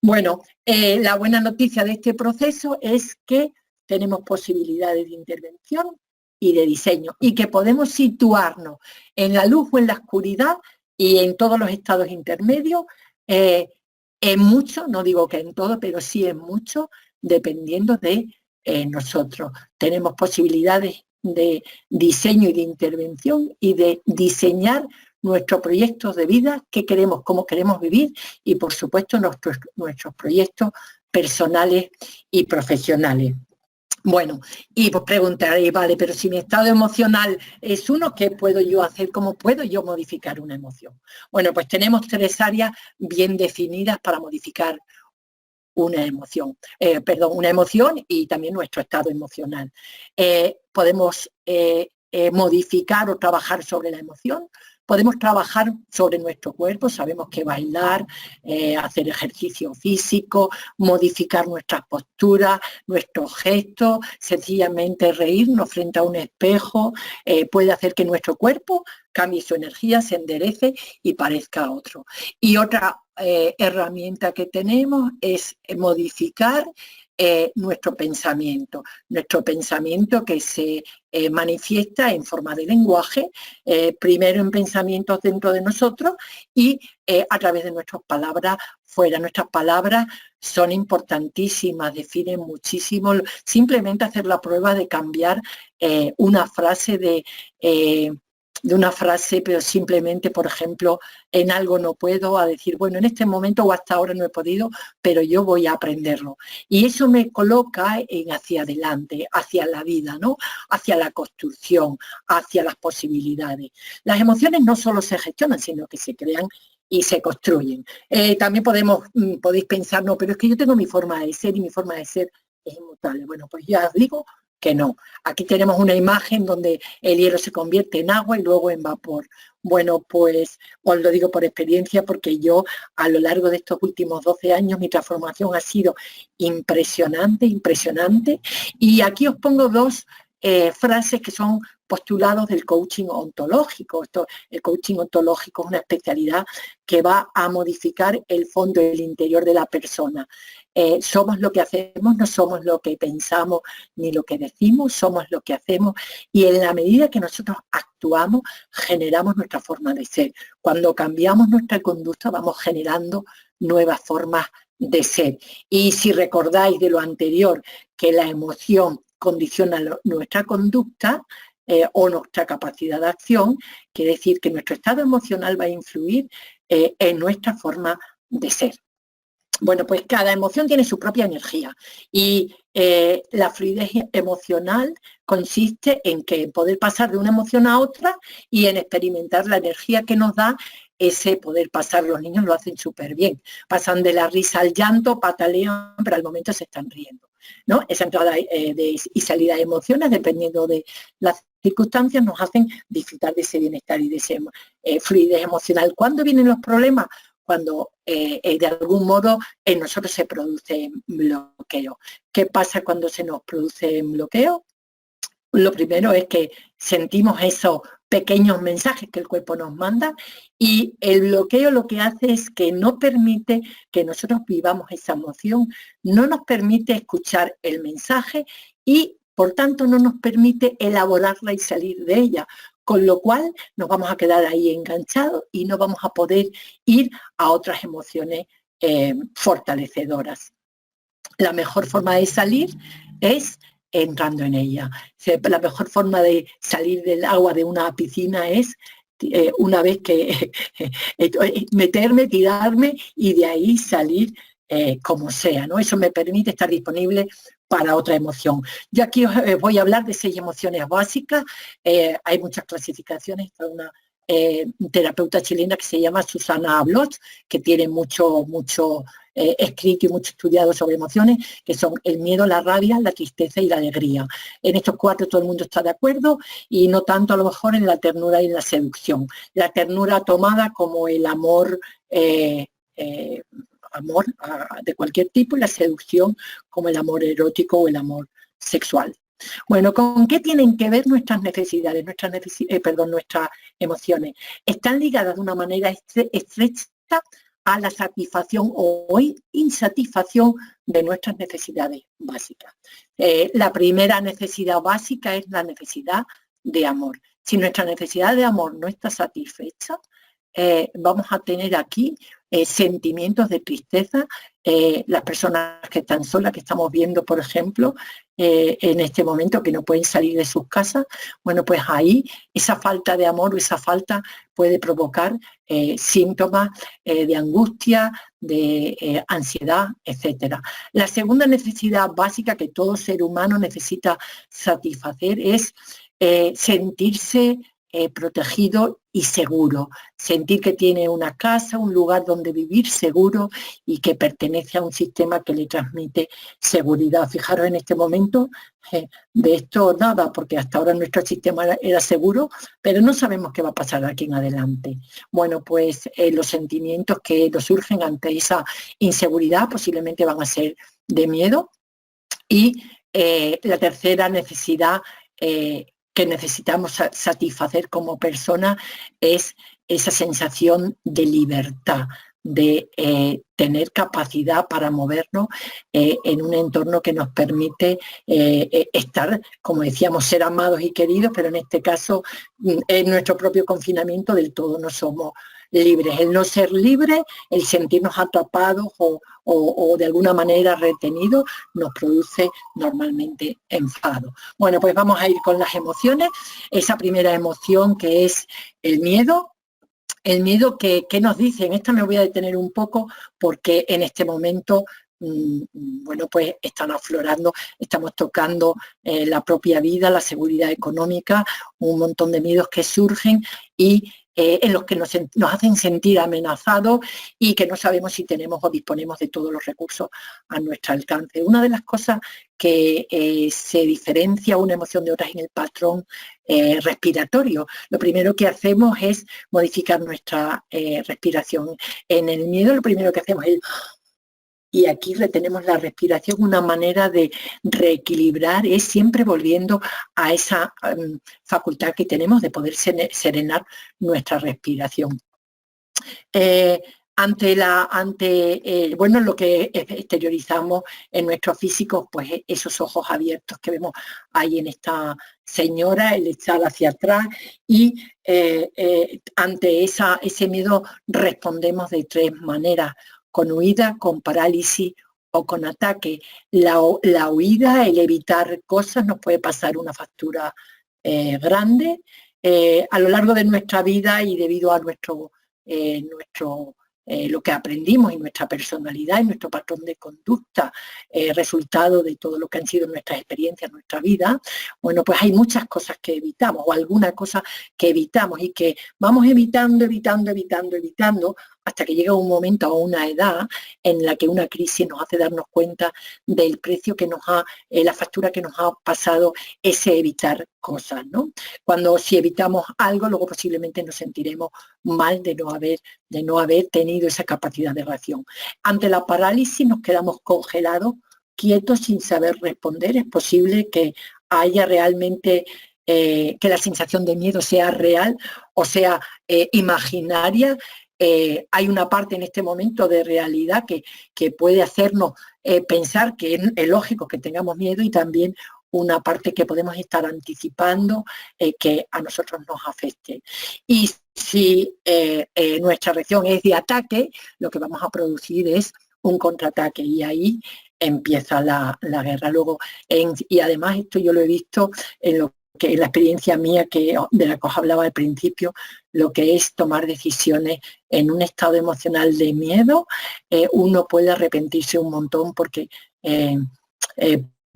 Bueno, la buena noticia de este proceso es que tenemos posibilidades de intervención y de diseño y que podemos situarnos en la luz o en la oscuridad y en todos los estados intermedios, en mucho, no digo que en todo, pero sí en mucho, dependiendo de nosotros. Tenemos posibilidades de diseño y de intervención y de diseñar nuestros proyectos de vida, qué queremos, cómo queremos vivir y, por supuesto, nuestros proyectos personales y profesionales. Bueno, y pues preguntaréis, vale, pero si mi estado emocional es uno, ¿qué puedo yo hacer? ¿Cómo puedo yo modificar una emoción? Bueno, pues tenemos 3 áreas bien definidas para modificar una emoción, una emoción y también nuestro estado emocional. Podemos modificar o trabajar sobre la emoción. Podemos trabajar sobre nuestro cuerpo, sabemos que bailar, hacer ejercicio físico, modificar nuestras posturas, nuestros gestos, sencillamente reírnos frente a un espejo, puede hacer que nuestro cuerpo cambie su energía, se enderece y parezca otro. Y otra herramienta que tenemos es modificar nuestro pensamiento que se manifiesta en forma de lenguaje, primero en pensamientos dentro de nosotros y a través de nuestras palabras fuera. Nuestras palabras son importantísimas, definen muchísimo. Simplemente hacer la prueba de cambiar una frase de una frase, pero simplemente, por ejemplo, en algo no puedo, a decir, bueno, en este momento o hasta ahora no he podido, pero yo voy a aprenderlo. Y eso me coloca en hacia adelante, hacia la vida, ¿no? Hacia la construcción, hacia las posibilidades. Las emociones no solo se gestionan, sino que se crean y se construyen. También podéis pensar, no, pero es que yo tengo mi forma de ser y mi forma de ser es inmutable. Bueno, pues ya os digo que no. Aquí tenemos una imagen donde el hielo se convierte en agua y luego en vapor. Bueno, pues os lo digo por experiencia porque yo a lo largo de estos últimos 12 años mi transformación ha sido impresionante, impresionante. Y aquí os pongo 2 frases que son postulados del coaching ontológico. El coaching ontológico es una especialidad que va a modificar el fondo, el interior de la persona. Somos lo que hacemos, no somos lo que pensamos ni lo que decimos, somos lo que hacemos y en la medida que nosotros actuamos generamos nuestra forma de ser. Cuando cambiamos nuestra conducta vamos generando nuevas formas de ser. Y si recordáis de lo anterior que la emoción condiciona nuestra conducta o nuestra capacidad de acción, quiere decir que nuestro estado emocional va a influir en nuestra forma de ser. Bueno, pues cada emoción tiene su propia energía y la fluidez emocional consiste en poder pasar de una emoción a otra y en experimentar la energía que nos da ese poder pasar. Los niños lo hacen súper bien, pasan de la risa al llanto, patalean, pero al momento se están riendo, ¿no? Esa entrada y salida de emociones, dependiendo de las circunstancias, nos hacen disfrutar de ese bienestar y de esa fluidez emocional. ¿Cuándo vienen los problemas? Cuando de algún modo en nosotros se produce bloqueo. ¿Qué pasa cuando se nos produce bloqueo? Lo primero es que sentimos esos pequeños mensajes que el cuerpo nos manda y el bloqueo lo que hace es que no permite que nosotros vivamos esa emoción, no nos permite escuchar el mensaje y por tanto no nos permite elaborarla y salir de ella, con lo cual nos vamos a quedar ahí enganchados y no vamos a poder ir a otras emociones fortalecedoras. La mejor forma de salir es entrando en ella. La mejor forma de salir del agua de una piscina es una vez que meterme, tirarme y de ahí salir como sea, ¿no? Eso me permite estar disponible para otra emoción. Yo aquí os voy a hablar de 6 emociones básicas. Hay muchas clasificaciones. Está una terapeuta chilena que se llama Susana Ablot, que tiene mucho escrito y mucho estudiado sobre emociones, que son el miedo, la rabia, la tristeza y la alegría. En estos 4 todo el mundo está de acuerdo y no tanto a lo mejor en la ternura y en la seducción. La ternura tomada como el amor de cualquier tipo y la seducción como el amor erótico o el amor sexual. Bueno, ¿con qué tienen que ver nuestras necesidades, nuestras emociones? Están ligadas de una manera estrecha a la satisfacción o insatisfacción de nuestras necesidades básicas. La primera necesidad básica es la necesidad de amor. Si nuestra necesidad de amor no está satisfecha, vamos a tener aquí sentimientos de tristeza. Las personas que están solas, que estamos viendo, por ejemplo, en este momento, que no pueden salir de sus casas, bueno, pues ahí esa falta de amor o esa falta puede provocar síntomas de angustia, de ansiedad, etcétera. La segunda necesidad básica que todo ser humano necesita satisfacer es sentirse protegido y seguro, sentir que tiene una casa, un lugar donde vivir seguro y que pertenece a un sistema que le transmite seguridad. Fijaros en este momento, de esto nada, porque hasta ahora nuestro sistema era seguro, pero no sabemos qué va a pasar de aquí en adelante. Bueno, pues los sentimientos que nos surgen ante esa inseguridad posiblemente van a ser de miedo. Y la tercera necesidad que necesitamos satisfacer como persona es esa sensación de libertad, de tener capacidad para movernos en un entorno que nos permite estar, como decíamos, ser amados y queridos, pero en este caso, en nuestro propio confinamiento, del todo no somos libres. El no ser libre, el sentirnos atrapados o de alguna manera retenidos, nos produce normalmente enfado. Bueno, pues vamos a ir con las emociones. Esa primera emoción, que es el miedo. El miedo que nos dice, en esta me voy a detener un poco porque en este momento, bueno, pues están aflorando, estamos tocando la propia vida, la seguridad económica, un montón de miedos que surgen y en los que nos hacen sentir amenazados y que no sabemos si tenemos o disponemos de todos los recursos a nuestro alcance. Una de las cosas que se diferencia una emoción de otras en el patrón respiratorio. Lo primero que hacemos es modificar nuestra respiración. En el miedo lo primero que hacemos es... Y aquí retenemos la respiración. Una manera de reequilibrar es siempre volviendo a esa facultad que tenemos de poder serenar nuestra respiración. Bueno, lo que exteriorizamos en nuestro físico, pues esos ojos abiertos que vemos ahí en esta señora, el echar hacia atrás, y ante ese miedo respondemos de tres maneras: con huida, con parálisis o con ataque. La huida, el evitar cosas, nos puede pasar una factura grande a lo largo de nuestra vida, y debido a lo que aprendimos y nuestra personalidad y nuestro patrón de conducta, resultado de todo lo que han sido nuestras experiencias, nuestra vida. Bueno, pues hay muchas cosas que evitamos, o alguna cosa que evitamos y que vamos evitando, hasta que llega un momento o una edad en la que una crisis nos hace darnos cuenta del precio que la factura que nos ha pasado ese evitar cosas, ¿no? Si evitamos algo, luego posiblemente nos sentiremos mal de no haber tenido esa capacidad de reacción. Ante la parálisis nos quedamos congelados, quietos, sin saber responder. Es posible que haya realmente que la sensación de miedo sea real o sea imaginaria. Hay una parte en este momento de realidad que puede hacernos pensar que es lógico que tengamos miedo, y también una parte que podemos estar anticipando que a nosotros nos afecte. Y si nuestra reacción es de ataque, lo que vamos a producir es un contraataque, y ahí empieza la guerra. Luego, y además esto yo lo he visto en la experiencia mía de la que os hablaba al principio, lo que es tomar decisiones en un estado emocional de miedo. Uno puede arrepentirse un montón porque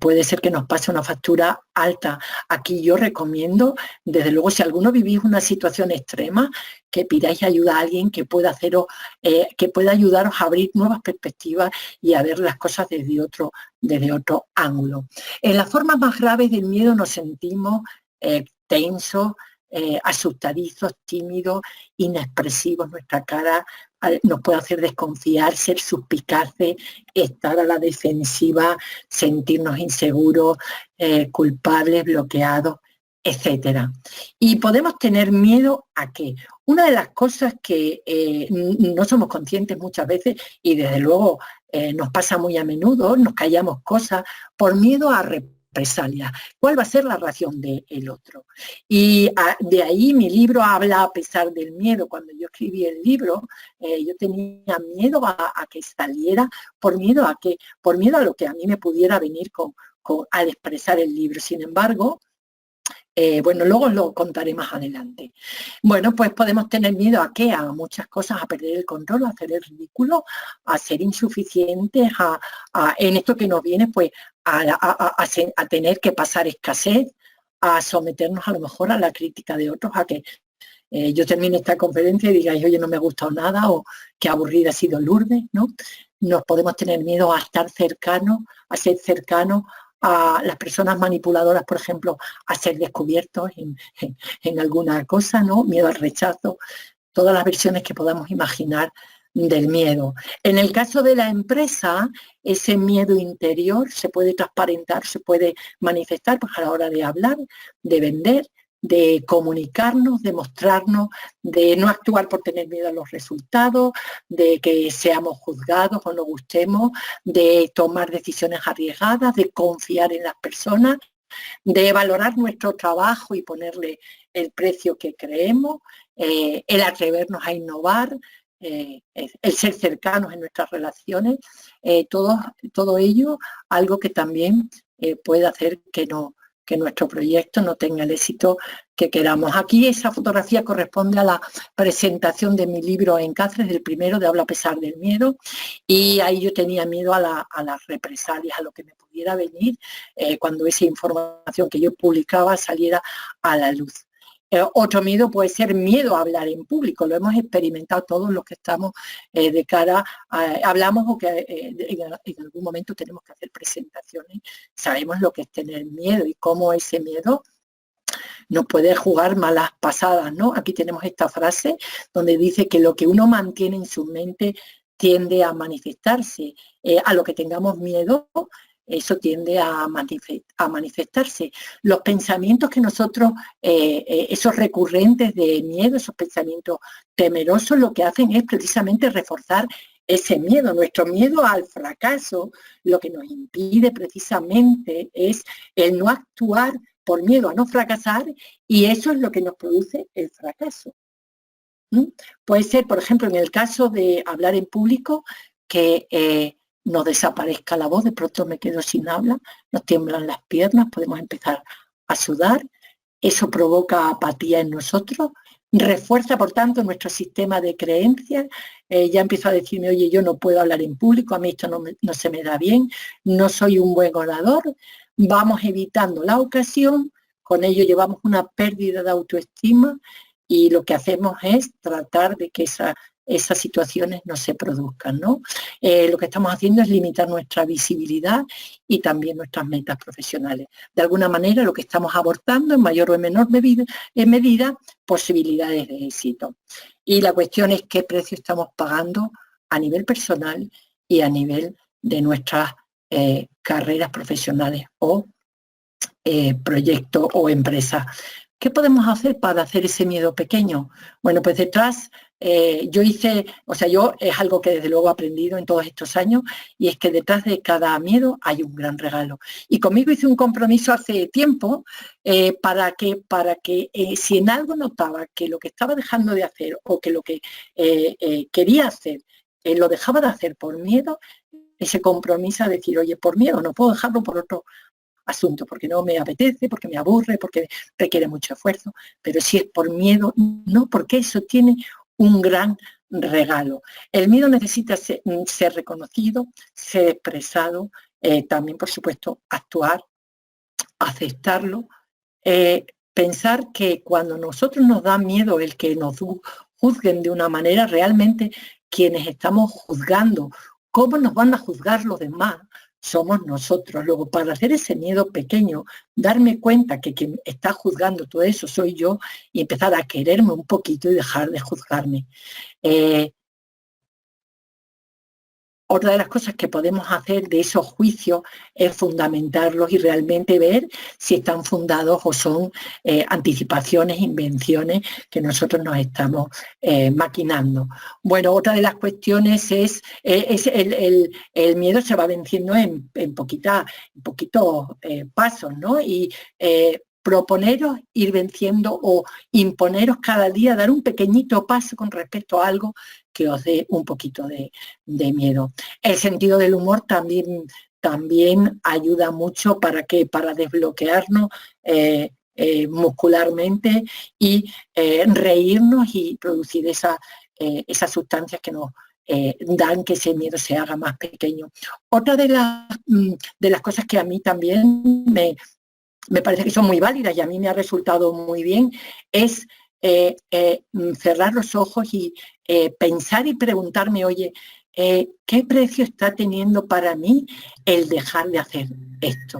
puede ser que nos pase una factura alta. Aquí yo recomiendo, desde luego, si alguno vivís una situación extrema, que pidáis ayuda a alguien que pueda que pueda ayudaros a abrir nuevas perspectivas y a ver las cosas desde otro ángulo. En las formas más graves del miedo nos sentimos tensos, asustadizos, tímidos, inexpresivos. Nuestra cara nos puede hacer desconfiar, ser suspicaces, estar a la defensiva, sentirnos inseguros, culpables, bloqueados, etcétera. Y podemos tener miedo ¿a qué? Una de las cosas que no somos conscientes muchas veces, y desde luego nos pasa muy a menudo, nos callamos cosas por miedo a represalia. ¿Cuál va a ser la reacción del otro? Y de ahí mi libro habla a pesar del miedo. Cuando yo escribí el libro, yo tenía miedo a que saliera, por miedo a lo que a mí me pudiera venir al expresar el libro. Sin embargo, bueno, luego lo contaré más adelante. Bueno, pues podemos tener miedo ¿a qué? A muchas cosas, a perder el control, a hacer el ridículo, a ser insuficientes, en esto que nos viene, pues, a tener que pasar escasez, a someternos a lo mejor a la crítica de otros, a que yo termine esta conferencia y digáis, oye, no me ha gustado nada, o qué aburrida ha sido Lourdes, ¿no? Nos podemos tener miedo a estar cercanos, a ser cercanos a las personas manipuladoras, por ejemplo, a ser descubiertos en alguna cosa, ¿no? Miedo al rechazo, todas las versiones que podamos imaginar del miedo. En el caso de la empresa, ese miedo interior se puede transparentar, se puede manifestar pues, a la hora de hablar, de vender, de comunicarnos, de mostrarnos, de no actuar por tener miedo a los resultados, de que seamos juzgados o no gustemos, de tomar decisiones arriesgadas, de confiar en las personas, de valorar nuestro trabajo y ponerle el precio que creemos, el atrevernos a innovar, el ser cercanos en nuestras relaciones, todo ello algo que también puede hacer que nuestro proyecto no tenga el éxito que queramos. Aquí esa fotografía corresponde a la presentación de mi libro en Cáceres, el primero de Habla a pesar del miedo, y ahí yo tenía miedo a las represalias, a lo que me pudiera venir cuando esa información que yo publicaba saliera a la luz. Otro miedo puede ser miedo a hablar en público, lo hemos experimentado todos los que estamos de cara hablamos o que en algún momento tenemos que hacer presentaciones, sabemos lo que es tener miedo y cómo ese miedo nos puede jugar malas pasadas, ¿no? Aquí tenemos esta frase donde dice que lo que uno mantiene en su mente tiende a manifestarse, a lo que tengamos miedo, eso tiende a manifestarse. Los pensamientos que nosotros, esos recurrentes de miedo, esos pensamientos temerosos, lo que hacen es precisamente reforzar ese miedo. Nuestro miedo al fracaso, lo que nos impide precisamente es el no actuar por miedo a no fracasar, y eso es lo que nos produce el fracaso. Puede ser, por ejemplo, en el caso de hablar en público, que nos desaparezca la voz, de pronto me quedo sin habla, nos tiemblan las piernas, podemos empezar a sudar, eso provoca apatía en nosotros, refuerza, por tanto, nuestro sistema de creencias, ya empiezo a decirme, oye, yo no puedo hablar en público, a mí esto no se me da bien, no soy un buen orador, vamos evitando la ocasión, con ello llevamos una pérdida de autoestima y lo que hacemos es tratar de que esas situaciones no se produzcan, ¿no? Lo que estamos haciendo es limitar nuestra visibilidad y también nuestras metas profesionales. De alguna manera lo que estamos abortando en mayor o en menor medida posibilidades de éxito. Y la cuestión es qué precio estamos pagando a nivel personal y a nivel de nuestras carreras profesionales o proyectos o empresas. ¿Qué podemos hacer para hacer ese miedo pequeño? Bueno, pues detrás yo es algo que desde luego he aprendido en todos estos años, y es que detrás de cada miedo hay un gran regalo. Y conmigo hice un compromiso hace tiempo para que si en algo notaba que lo que estaba dejando de hacer o que lo que quería hacer lo dejaba de hacer por miedo, ese compromiso a decir, oye, por miedo no puedo dejarlo, por otro asunto, porque no me apetece, porque me aburre, porque requiere mucho esfuerzo, pero si es por miedo, no, porque eso tiene un gran regalo. El miedo necesita ser reconocido, ser expresado, también, por supuesto, actuar, aceptarlo, pensar que cuando nosotros nos da miedo el que nos juzguen de una manera, realmente quienes estamos juzgando, ¿cómo nos van a juzgar los demás? Somos nosotros. Luego, para hacer ese miedo pequeño, darme cuenta que quien está juzgando todo eso soy yo, y empezar a quererme un poquito y dejar de juzgarme. Otra de las cosas que podemos hacer de esos juicios es fundamentarlos y realmente ver si están fundados o son anticipaciones, invenciones que nosotros nos estamos maquinando. Bueno, otra de las cuestiones es el miedo se va venciendo en poquitos pasos, ¿no? Y proponeros ir venciendo o imponeros cada día, dar un pequeñito paso con respecto a algo que os dé un poquito de miedo. El sentido del humor también ayuda mucho para desbloquearnos muscularmente y reírnos y producir esas sustancias que nos dan que ese miedo se haga más pequeño. Otra de las cosas que a mí también me parece que son muy válidas y a mí me ha resultado muy bien es cerrar los ojos y pensar y preguntarme, oye, ¿qué precio está teniendo para mí el dejar de hacer esto?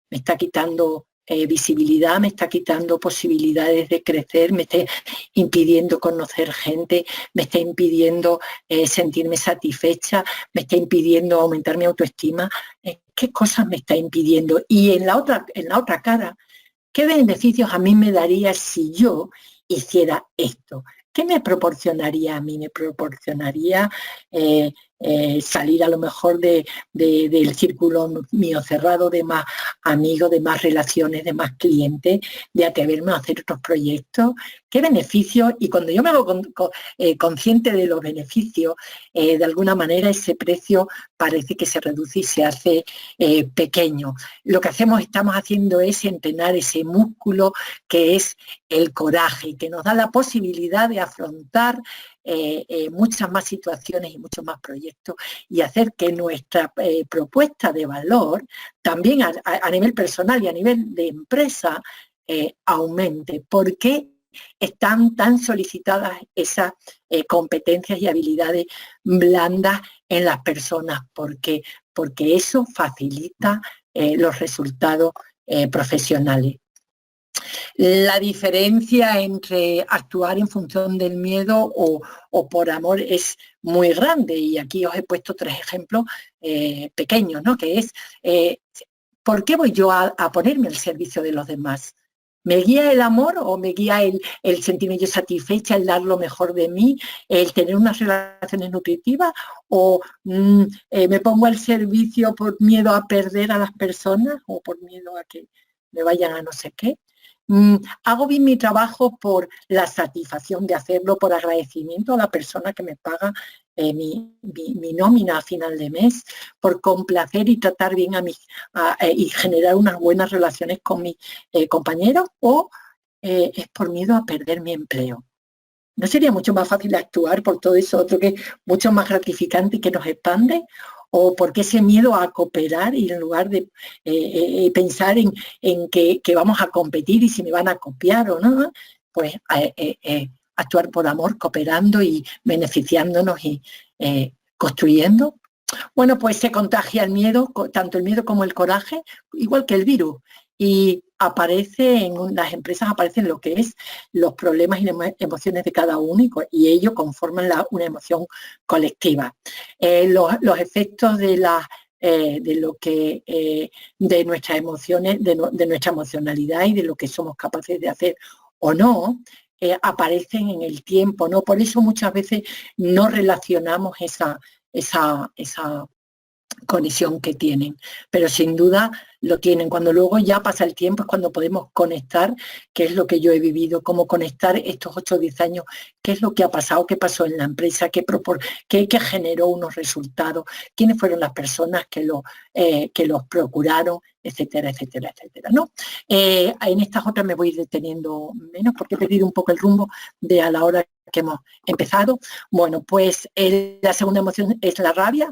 Me está quitando visibilidad, me está quitando posibilidades de crecer, me está impidiendo conocer gente, me está impidiendo sentirme satisfecha, me está impidiendo aumentar mi autoestima. ¿Qué cosas me está impidiendo? Y en la otra cara, ¿qué beneficios a mí me daría si yo hiciera esto? ¿Qué me proporcionaría a mí? Me proporcionaría salir a lo mejor del círculo mío cerrado, de más amigos, de más relaciones, de más clientes, de atreverme a hacer otros proyectos. ¿Qué beneficios? Y cuando yo me hago consciente de los beneficios, de alguna manera ese precio parece que se reduce y se hace pequeño. Lo que estamos haciendo es entrenar ese músculo que es el coraje, que nos da la posibilidad de afrontar muchas más situaciones y muchos más proyectos y hacer que nuestra propuesta de valor también a nivel personal y a nivel de empresa aumente. ¿Por qué están tan solicitadas esas competencias y habilidades blandas en las personas? Porque eso facilita los resultados profesionales. La diferencia entre actuar en función del miedo o por amor es muy grande y aquí os he puesto 3 ejemplos pequeños, ¿no? Que es, ¿por qué voy yo a ponerme al servicio de los demás? ¿Me guía el amor o me guía el sentirme yo satisfecha, el dar lo mejor de mí, el tener unas relaciones nutritivas? ¿O me pongo al servicio por miedo a perder a las personas o por miedo a que me vayan a no sé qué? Hago bien mi trabajo por la satisfacción de hacerlo, por agradecimiento a la persona que me paga mi nómina a final de mes, por complacer y tratar bien y generar unas buenas relaciones con mis compañeros, o es por miedo a perder mi empleo. ¿No sería mucho más fácil actuar por todo eso otro que es mucho más gratificante y que nos expande? ¿O porque ese miedo a cooperar y en lugar de pensar en que vamos a competir y si me van a copiar o no, pues actuar por amor, cooperando y beneficiándonos y construyendo? Bueno, pues se contagia el miedo, tanto el miedo como el coraje, igual que el virus. Y las empresas aparecen lo que es los problemas y emociones de cada uno y ellos conforman una emoción colectiva. Los efectos de nuestras emociones, de nuestra emocionalidad y de lo que somos capaces de hacer o no, aparecen en el tiempo, ¿no? Por eso muchas veces no relacionamos esa conexión que tienen, pero sin duda lo tienen. Cuando luego ya pasa el tiempo es cuando podemos conectar, que es lo que yo he vivido, cómo conectar estos 8 o 10 años, qué es lo que ha pasado, qué pasó en la empresa, qué generó unos resultados, quiénes fueron las personas que los procuraron, etcétera, etcétera, etcétera, ¿no? En estas otras me voy deteniendo menos porque he perdido un poco el rumbo de a la hora que hemos empezado. Bueno, pues la segunda emoción es la rabia,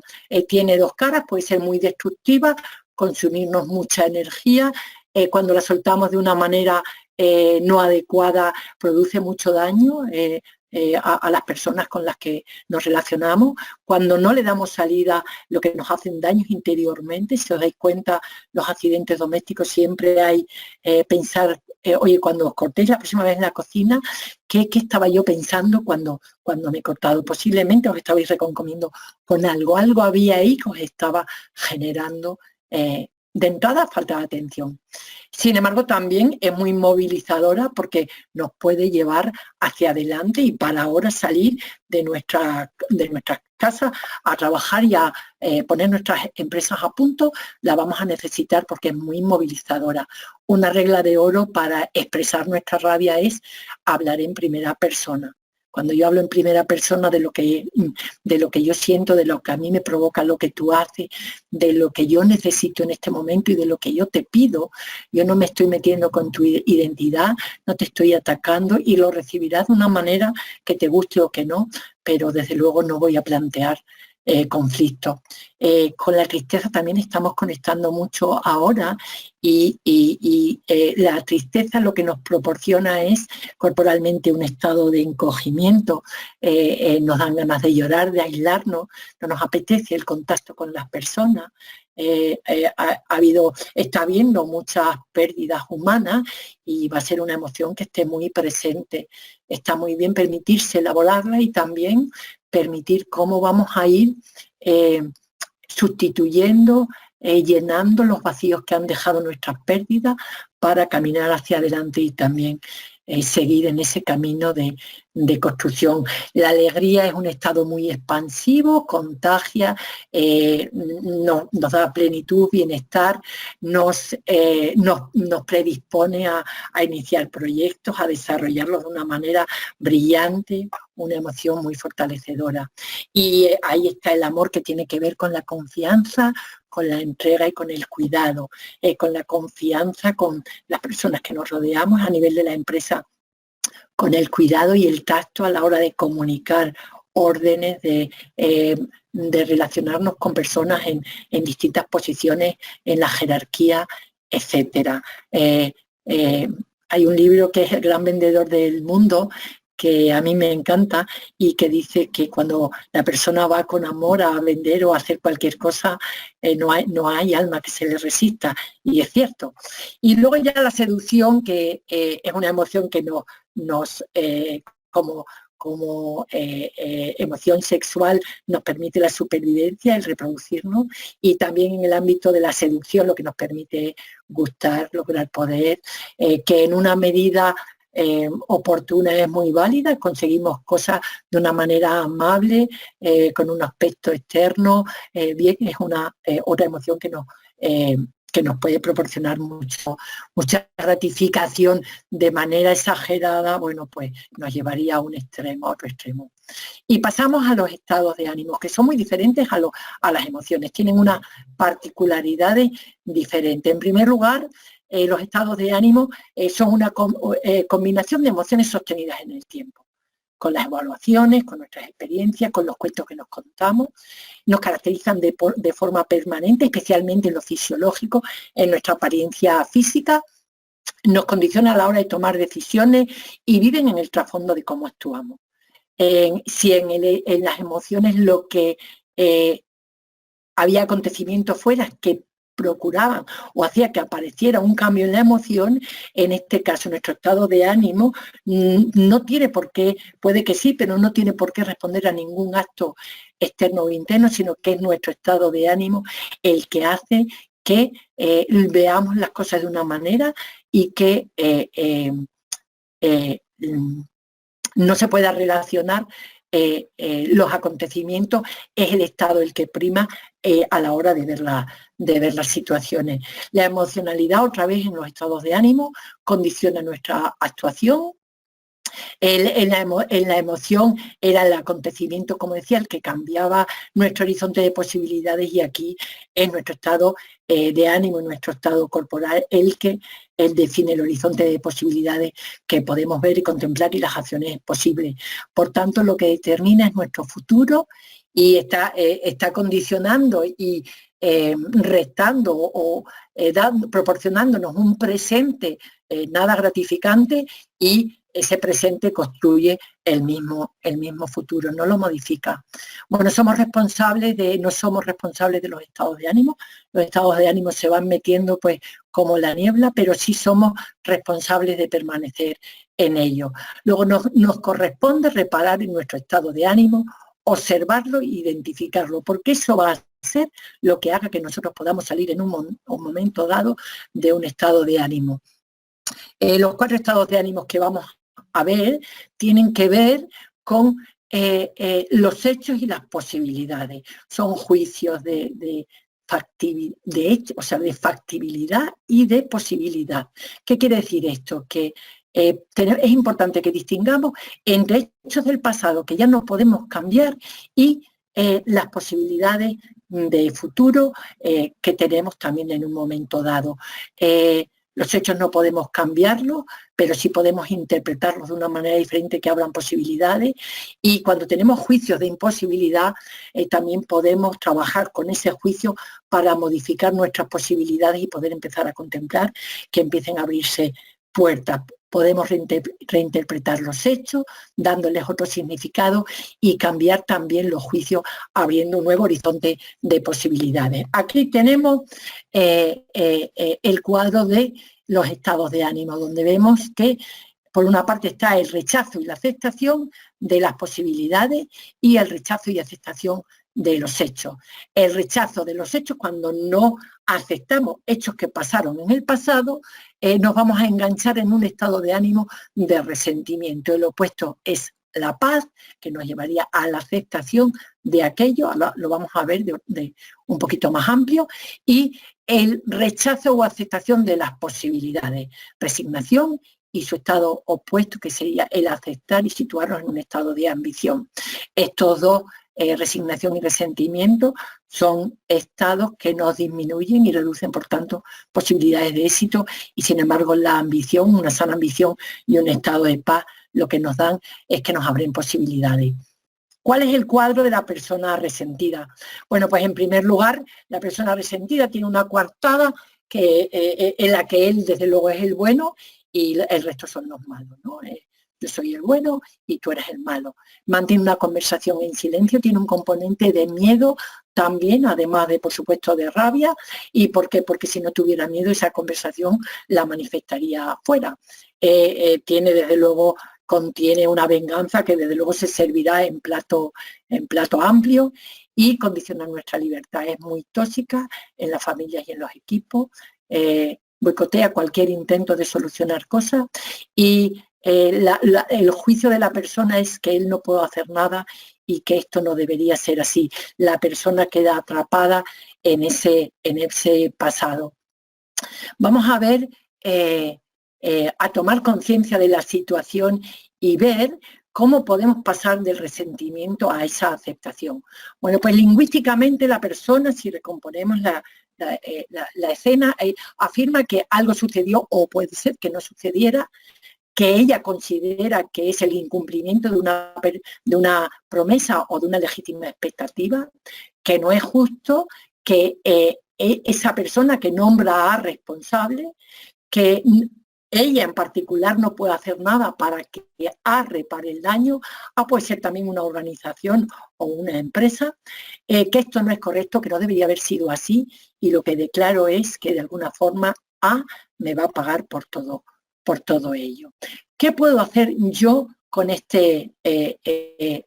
tiene 2 caras, puede ser muy destructiva, consumirnos mucha energía, cuando la soltamos de una manera no adecuada produce mucho daño a las personas con las que nos relacionamos. Cuando no le damos salida, lo que nos hacen daños interiormente. Si os dais cuenta, los accidentes domésticos siempre hay pensar oye, cuando os cortéis la próxima vez en la cocina, ¿qué estaba yo pensando cuando me he cortado? Posiblemente os estabais reconcomiendo con algo había ahí que os estaba generando de entrada falta de atención. Sin embargo, también es muy movilizadora porque nos puede llevar hacia adelante y para ahora salir de nuestras casas a trabajar y a poner nuestras empresas a punto, la vamos a necesitar porque es muy movilizadora. Una regla de oro para expresar nuestra rabia es hablar en primera persona. Cuando yo hablo en primera persona de lo que yo siento, de lo que a mí me provoca lo que tú haces, de lo que yo necesito en este momento y de lo que yo te pido, yo no me estoy metiendo con tu identidad, no te estoy atacando y lo recibirás de una manera que te guste o que no, pero desde luego no voy a plantear conflictos. Con la tristeza también estamos conectando mucho ahora y la tristeza lo que nos proporciona es corporalmente un estado de encogimiento, nos dan ganas de llorar, de aislarnos, no nos apetece el contacto con las personas. Está habiendo muchas pérdidas humanas y va a ser una emoción que esté muy presente. Está muy bien permitirse elaborarla y también permitir cómo vamos a ir sustituyendo, llenando los vacíos que han dejado nuestras pérdidas para caminar hacia adelante y también seguir en ese camino de construcción. La alegría es un estado muy expansivo, contagia, nos da plenitud, bienestar, nos predispone a iniciar proyectos, a desarrollarlos de una manera brillante, una emoción muy fortalecedora. Y ahí está el amor que tiene que ver con la confianza, con la entrega y con el cuidado, con la confianza con las personas que nos rodeamos a nivel de la empresa, con el cuidado y el tacto a la hora de comunicar órdenes, de relacionarnos con personas en distintas posiciones en la jerarquía, etcétera. Hay un libro que es El gran vendedor del mundo, que a mí me encanta y que dice que cuando la persona va con amor a vender o a hacer cualquier cosa, no hay alma que se le resista, y es cierto. Y luego ya la seducción, que es una emoción que como emoción sexual nos permite la supervivencia, el reproducirnos, y también en el ámbito de la seducción lo que nos permite gustar, lograr poder, que en una medida oportuna es muy válida, conseguimos cosas de una manera amable, con un aspecto externo, bien, es otra emoción que nos puede proporcionar mucha gratificación de manera exagerada, bueno, pues nos llevaría a un extremo, a otro extremo. Y pasamos a los estados de ánimo, que son muy diferentes a las emociones, tienen unas particularidades diferentes. En primer lugar, los estados de ánimo son una combinación de emociones sostenidas en el tiempo, con las evaluaciones, con nuestras experiencias, con los cuentos que nos contamos. Nos caracterizan de forma permanente, especialmente en lo fisiológico, en nuestra apariencia física, nos condiciona a la hora de tomar decisiones y viven en el trasfondo de cómo actuamos. Si en las emociones lo que había acontecimientos fuera que procuraban o hacía que apareciera un cambio en la emoción, en este caso nuestro estado de ánimo no tiene por qué, puede que sí, pero no tiene por qué responder a ningún acto externo o interno, sino que es nuestro estado de ánimo el que hace que veamos las cosas de una manera y que no se pueda relacionar los acontecimientos, es el estado el que prima a la hora de ver las situaciones. La emocionalidad, otra vez en los estados de ánimo, condiciona nuestra actuación. En la emoción era el acontecimiento, como decía, el que cambiaba nuestro horizonte de posibilidades, y aquí es nuestro estado de ánimo, nuestro estado corporal, el que define el horizonte de posibilidades que podemos ver y contemplar y las acciones posibles. Por tanto, lo que determina es nuestro futuro y está condicionando y restando o proporcionándonos un presente nada gratificante y ese presente construye el mismo futuro, no lo modifica. Bueno, no somos responsables de los estados de ánimo. Los estados de ánimo se van metiendo pues como la niebla, pero sí somos responsables de permanecer en ello. Luego nos corresponde reparar en nuestro estado de ánimo, observarlo e identificarlo, porque eso va a ser lo que haga que nosotros podamos salir en un momento dado de un estado de ánimo. Los 4 estados de ánimo que vamos a ver tienen que ver con los hechos y las posibilidades. Son juicios de factibilidad y de posibilidad. ¿Qué quiere decir esto? Que es importante que distingamos entre hechos del pasado que ya no podemos cambiar y las posibilidades de futuro que tenemos también en un momento dado. Los hechos no podemos cambiarlos, pero sí podemos interpretarlos de una manera diferente que abran posibilidades, y cuando tenemos juicios de imposibilidad también podemos trabajar con ese juicio para modificar nuestras posibilidades y poder empezar a contemplar que empiecen a abrirse puertas. Podemos reinterpretar los hechos, dándoles otro significado y cambiar también los juicios, abriendo un nuevo horizonte de posibilidades. Aquí tenemos el cuadro de los estados de ánimo, donde vemos que por una parte está el rechazo y la aceptación de las posibilidades y el rechazo y aceptación de los hechos. El rechazo de los hechos, cuando no aceptamos hechos que pasaron en el pasado, nos vamos a enganchar en un estado de ánimo de resentimiento. El opuesto es la paz, que nos llevaría a la aceptación de aquello, lo vamos a ver de un poquito más amplio, y el rechazo o aceptación de las posibilidades, resignación, y su estado opuesto, que sería el aceptar y situarnos en un estado de ambición. Estos dos, resignación y resentimiento, son estados que nos disminuyen y reducen, por tanto, posibilidades de éxito, y sin embargo la ambición, una sana ambición y un estado de paz, lo que nos dan es que nos abren posibilidades. ¿Cuál es el cuadro de la persona resentida? Bueno, pues en primer lugar, la persona resentida tiene una coartada en la que él, desde luego, es el bueno y el resto son los malos, ¿no? Yo soy el bueno y tú eres el malo. Mantiene una conversación en silencio, tiene un componente de miedo también, además de, por supuesto, de rabia. ¿Y por qué? Porque si no tuviera miedo, esa conversación la manifestaría afuera. Tiene, desde luego, contiene una venganza que, desde luego, se servirá en plato amplio, y condiciona nuestra libertad. Es muy tóxica en las familias y en los equipos. Boicotea cualquier intento de solucionar cosas, y el juicio de la persona es que él no puede hacer nada y que esto no debería ser así. La persona queda atrapada en ese pasado. Vamos a ver, a tomar conciencia de la situación y ver cómo podemos pasar del resentimiento a esa aceptación. Bueno, pues lingüísticamente la persona, si recomponemos la escena, afirma que algo sucedió o puede ser que no sucediera, que ella considera que es el incumplimiento de una promesa o de una legítima expectativa, que no es justo, que esa persona que nombra a responsable, que ella en particular no puede hacer nada para que A repare el daño, puede ser también una organización o una empresa, que esto no es correcto, que no debería haber sido así, y lo que declaro es que de alguna forma A me va a pagar por todo ello. ¿Qué puedo hacer yo con este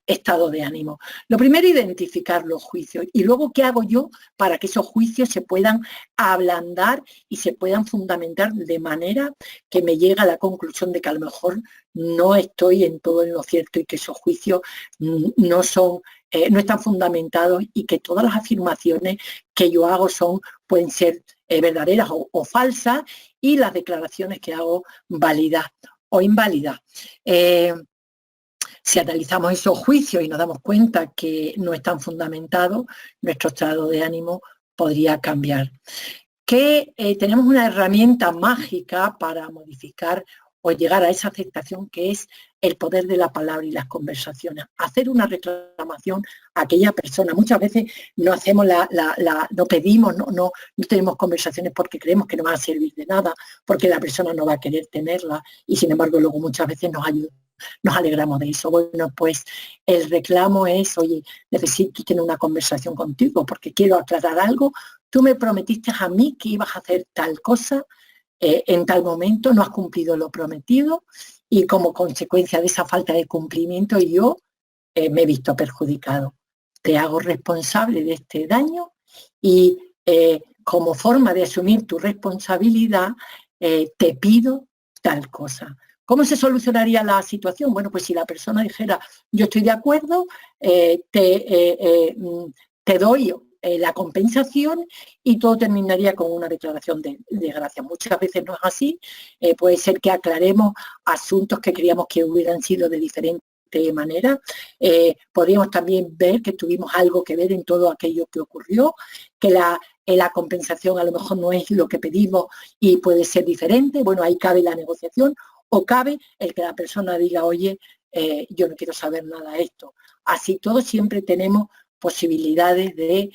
estado de ánimo? Lo primero, identificar los juicios, y luego qué hago yo para que esos juicios se puedan ablandar y se puedan fundamentar de manera que me llegue a la conclusión de que a lo mejor no estoy en todo en lo cierto y que esos juicios no están fundamentados, y que todas las afirmaciones que yo hago pueden ser verdaderas o falsas, y las declaraciones que hago válidas o inválidas. Si analizamos esos juicios y nos damos cuenta que no están fundamentados, nuestro estado de ánimo podría cambiar. Tenemos una herramienta mágica para modificar o llegar a esa aceptación, que es el poder de la palabra y las conversaciones. Hacer una reclamación a aquella persona. Muchas veces no hacemos no pedimos, no tenemos conversaciones porque creemos que no van a servir de nada, porque la persona no va a querer tenerla y sin embargo luego muchas veces nos alegramos de eso. Bueno, pues el reclamo es, oye, necesito tener una conversación contigo porque quiero aclarar algo. Tú me prometiste a mí que ibas a hacer tal cosa en tal momento, no has cumplido lo prometido y como consecuencia de esa falta de cumplimiento yo me he visto perjudicado. Te hago responsable de este daño y como forma de asumir tu responsabilidad te pido tal cosa. ¿Cómo se solucionaría la situación? Bueno, pues si la persona dijera, yo estoy de acuerdo, te doy la compensación y todo terminaría con una declaración de gracia. Muchas veces no es así, puede ser que aclaremos asuntos que creíamos que hubieran sido de diferente manera. Podríamos también ver que tuvimos algo que ver en todo aquello que ocurrió, que la compensación a lo mejor no es lo que pedimos y puede ser diferente. Bueno, ahí cabe la negociación o cabe el que la persona diga, oye, yo no quiero saber nada de esto. Así todos siempre tenemos posibilidades de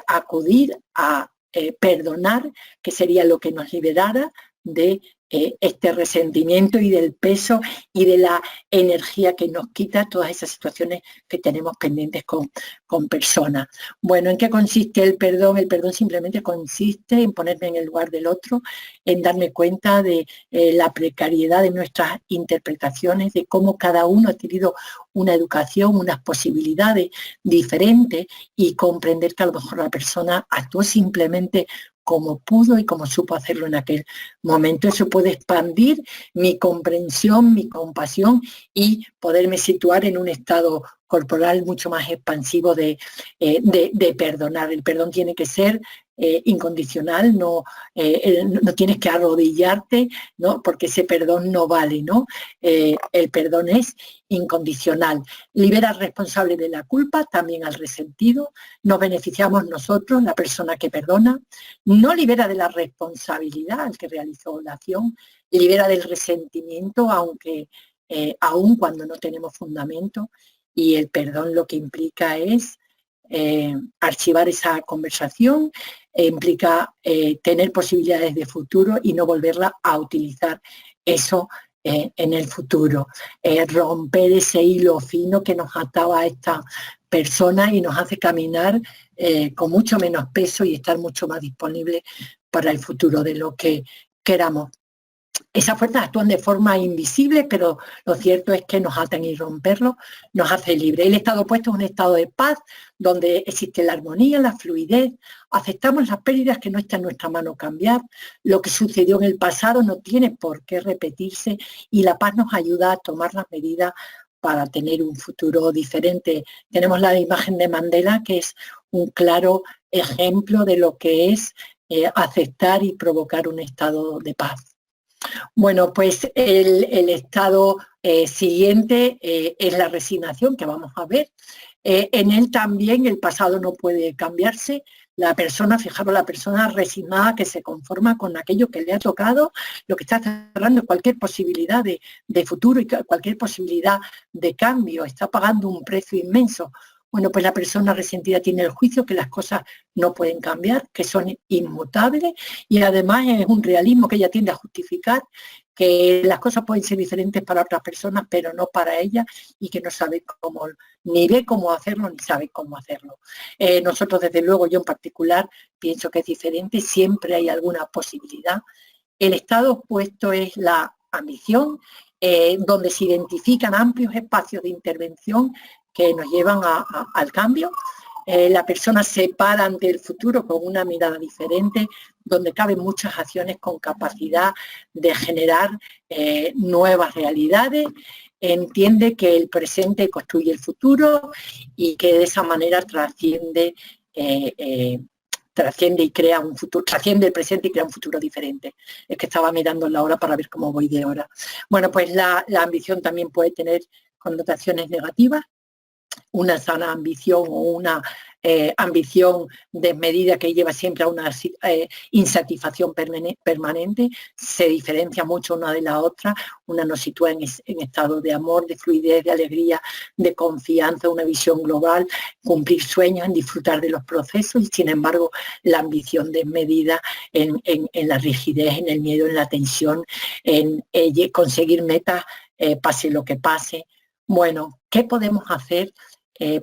acudir a perdonar, que sería lo que nos liberara de este resentimiento y del peso y de la energía que nos quita todas esas situaciones que tenemos pendientes con personas. Bueno, ¿en qué consiste el perdón? El perdón simplemente consiste en ponerme en el lugar del otro, en darme cuenta de la precariedad de nuestras interpretaciones, de cómo cada uno ha tenido una educación, unas posibilidades diferentes y comprender que a lo mejor la persona actuó simplemente como pudo y como supo hacerlo en aquel momento. Eso puede expandir mi comprensión, mi compasión y poderme situar en un estado corporal mucho más expansivo de perdonar. El perdón tiene que ser incondicional, no tienes que arrodillarte, ¿no? Porque ese perdón no vale, ¿no? El perdón es incondicional. Libera al responsable de la culpa, también al resentido. Nos beneficiamos nosotros, la persona que perdona. No libera de la responsabilidad al que realizó la acción. Libera del resentimiento, aun cuando no tenemos fundamento. Y el perdón lo que implica es archivar esa conversación, implica tener posibilidades de futuro y no volverla a utilizar eso en el futuro. Romper ese hilo fino que nos ataba a esta persona y nos hace caminar con mucho menos peso y estar mucho más disponible para el futuro de lo que queramos. Esas fuerzas actúan de forma invisible, pero lo cierto es que nos atan y romperlo nos hace libre. El estado opuesto es un estado de paz, donde existe la armonía, la fluidez, aceptamos las pérdidas que no está en nuestra mano cambiar, lo que sucedió en el pasado no tiene por qué repetirse y la paz nos ayuda a tomar las medidas para tener un futuro diferente. Tenemos la imagen de Mandela, que es un claro ejemplo de lo que es aceptar y provocar un estado de paz. Bueno, pues el estado siguiente es la resignación, que vamos a ver. En él también el pasado no puede cambiarse. La persona, fijaros, la persona resignada que se conforma con aquello que le ha tocado, lo que está cerrando cualquier posibilidad de futuro y cualquier posibilidad de cambio, está pagando un precio inmenso. Bueno, pues la persona resentida tiene el juicio que las cosas no pueden cambiar, que son inmutables y además es un realismo que ella tiende a justificar que las cosas pueden ser diferentes para otras personas, pero no para ella y que no sabe cómo, ni ve cómo hacerlo, ni sabe cómo hacerlo. Nosotros, desde luego, yo en particular, pienso que es diferente, siempre hay alguna posibilidad. El estado opuesto es la ambición, donde se identifican amplios espacios de intervención que nos llevan al cambio. La persona se para ante el futuro con una mirada diferente, donde caben muchas acciones con capacidad de generar nuevas realidades, entiende que el presente construye el futuro y que de esa manera trasciende y crea un futuro, trasciende el presente y crea un futuro diferente. Es que estaba mirando la hora para ver cómo voy de hora. Bueno, pues la ambición también puede tener connotaciones negativas. una sana ambición o una ambición desmedida que lleva siempre a una insatisfacción permanente, se diferencia mucho una de la otra. Una nos sitúa en estado de amor, de fluidez, de alegría, de confianza, una visión global, cumplir sueños, en disfrutar de los procesos, y sin embargo la ambición desmedida en la rigidez, en el miedo, en la tensión, en conseguir metas, pase lo que pase. Bueno, ¿qué podemos hacer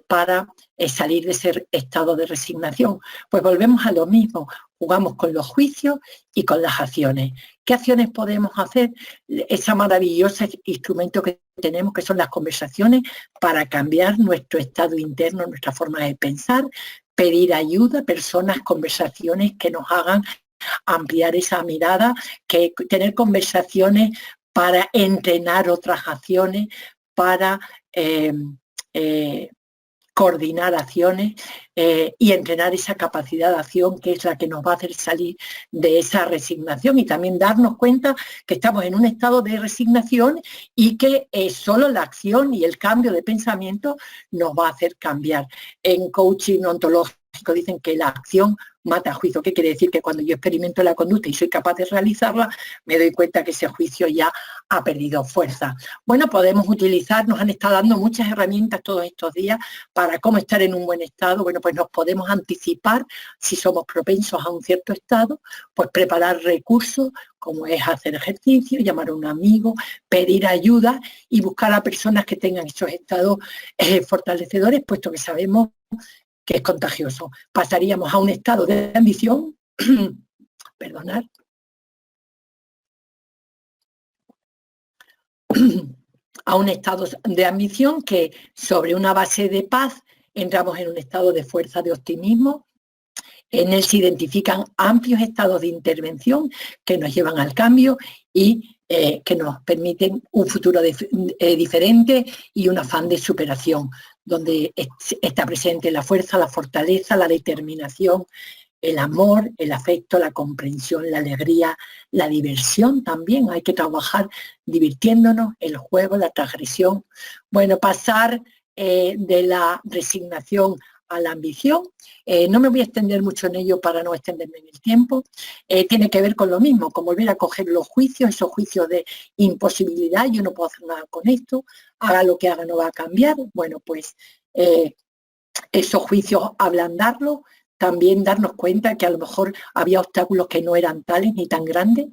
para salir de ese estado de resignación? Pues volvemos a lo mismo, jugamos con los juicios y con las acciones. ¿Qué acciones podemos hacer? Ese maravilloso instrumento que tenemos, que son las conversaciones, para cambiar nuestro estado interno, nuestra forma de pensar, pedir ayuda, personas, conversaciones que nos hagan ampliar esa mirada, que tener conversaciones para entrenar otras acciones, para coordinar acciones y entrenar esa capacidad de acción, que es la que nos va a hacer salir de esa resignación, y también darnos cuenta que estamos en un estado de resignación y que solo la acción y el cambio de pensamiento nos va a hacer cambiar. En coaching ontológico dicen que la acción mata juicio. ¿Qué quiere decir? Que cuando yo experimento la conducta y soy capaz de realizarla, me doy cuenta que ese juicio ya ha perdido fuerza. Bueno, podemos utilizar, nos han estado dando muchas herramientas todos estos días para cómo estar en un buen estado. Bueno, pues nos podemos anticipar si somos propensos a un cierto estado, pues preparar recursos como es hacer ejercicio, llamar a un amigo, pedir ayuda y buscar a personas que tengan esos estados fortalecedores, puesto que sabemos que es contagioso. Pasaríamos a un estado de ambición, perdonad, a un estado de ambición que, sobre una base de paz, entramos en un estado de fuerza, de optimismo. En él se identifican amplios estados de intervención que nos llevan al cambio y que nos permiten un futuro diferente y un afán de superación, donde está presente la fuerza, la fortaleza, la determinación, el amor, el afecto, la comprensión, la alegría, la diversión también. Hay que trabajar divirtiéndonos, el juego, la transgresión. Bueno, pasar de la resignación a la ambición. No me voy a extender mucho en ello para no extenderme en el tiempo. Tiene que ver con lo mismo, con volver a coger los juicios, esos juicios de imposibilidad, yo no puedo hacer nada con esto, haga lo que haga no va a cambiar. Bueno, pues esos juicios ablandarlos, también darnos cuenta que a lo mejor había obstáculos que no eran tales ni tan grandes.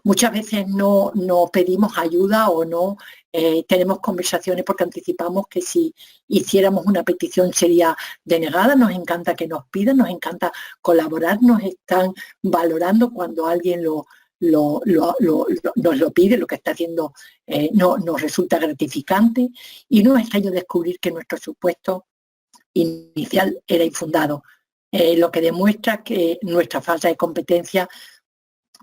Muchas veces no pedimos ayuda o no tenemos conversaciones porque anticipamos que si hiciéramos una petición sería denegada. Nos encanta que nos pidan, nos encanta colaborar, nos están valorando cuando alguien nos lo pide, lo que está haciendo nos resulta gratificante, y no es extraño descubrir que nuestro supuesto inicial era infundado, lo que demuestra que nuestra falta de competencia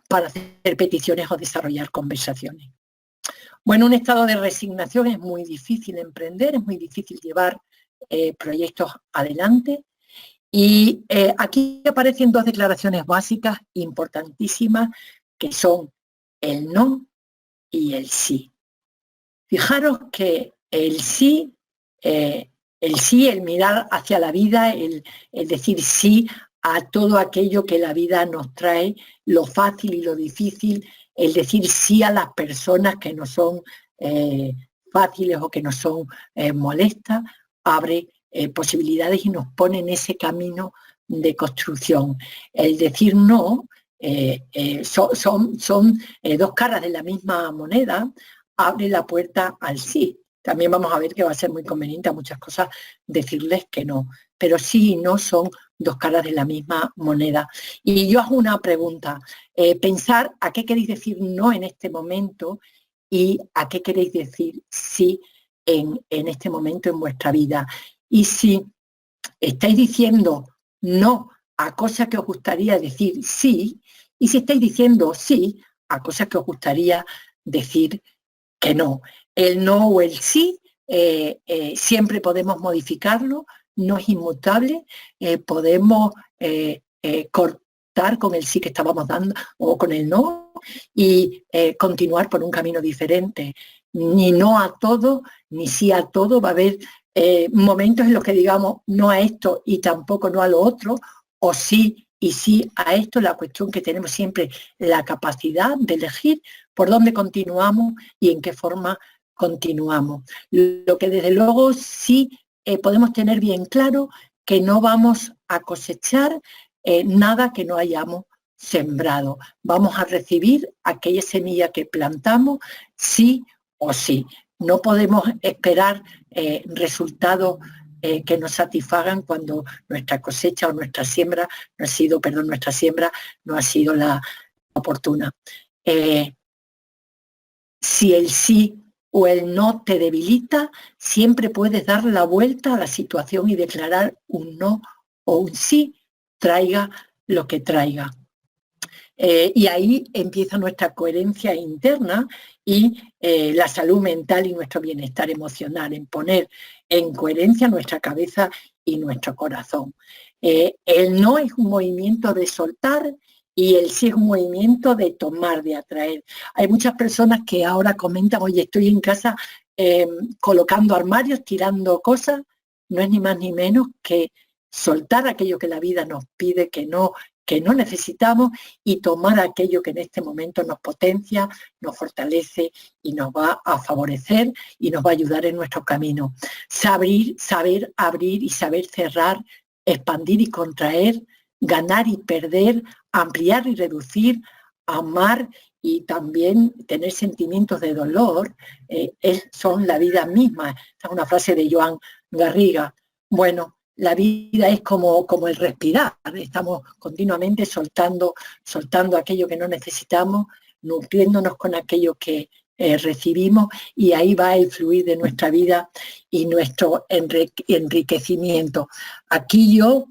para hacer peticiones o desarrollar conversaciones. Bueno, un estado de resignación es muy difícil emprender, es muy difícil llevar proyectos adelante, y aquí aparecen dos declaraciones básicas importantísimas, que son el no y el sí. Fijaros que el sí, el mirar hacia la vida, el decir sí a todo aquello que la vida nos trae, lo fácil y lo difícil, el decir sí a las personas que no son fáciles o que no son molestas, abre posibilidades y nos pone en ese camino de construcción. El decir no son dos caras de la misma moneda, abre la puerta al sí. También vamos a ver que va a ser muy conveniente a muchas cosas decirles que no, pero sí y no son dos caras de la misma moneda. Y yo hago una pregunta, pensar a qué queréis decir no en este momento y a qué queréis decir sí en este momento en vuestra vida. Y si estáis diciendo no a cosas que os gustaría decir sí, y si estáis diciendo sí a cosas que os gustaría decir que no. El no o el sí siempre podemos modificarlo, no es inmutable, podemos cortar con el sí que estábamos dando o con el no y continuar por un camino diferente. ni no a todo, ni sí a todo. Va a haber momentos en los que digamos no a esto y tampoco no a lo otro, o sí y sí a esto. La cuestión que tenemos siempre la capacidad de elegir por dónde continuamos y en qué forma continuamos. Lo que desde luego sí podemos tener bien claro, que no vamos a cosechar nada que no hayamos sembrado. Vamos a recibir aquella semilla que plantamos, sí o sí. No podemos esperar resultados que nos satisfagan cuando nuestra cosecha o nuestra siembra no ha sido, nuestra siembra no ha sido la oportuna. Si el sí o el no te debilita, siempre puedes dar la vuelta a la situación y declarar un no o un sí, traiga lo que traiga. Y ahí empieza nuestra coherencia interna y la salud mental y nuestro bienestar emocional, en poner en coherencia nuestra cabeza y nuestro corazón. El no es un movimiento de soltar y el sí es un movimiento de tomar, de atraer. Hay muchas personas que ahora comentan, oye, estoy en casa colocando armarios, tirando cosas. No es ni más ni menos que soltar aquello que la vida nos pide que no necesitamos, y tomar aquello que en este momento nos potencia, nos fortalece y nos va a favorecer y nos va a ayudar en nuestro camino. Saber abrir y saber cerrar, expandir y contraer, ganar y perder, ampliar y reducir, amar y también tener sentimientos de dolor, son la vida misma. Esta es una frase de Joan Garriga. Bueno, la vida es como el respirar, estamos continuamente soltando aquello que no necesitamos, nutriéndonos con aquello que recibimos, y ahí va el fluir de nuestra vida y nuestro enriquecimiento. Aquí yo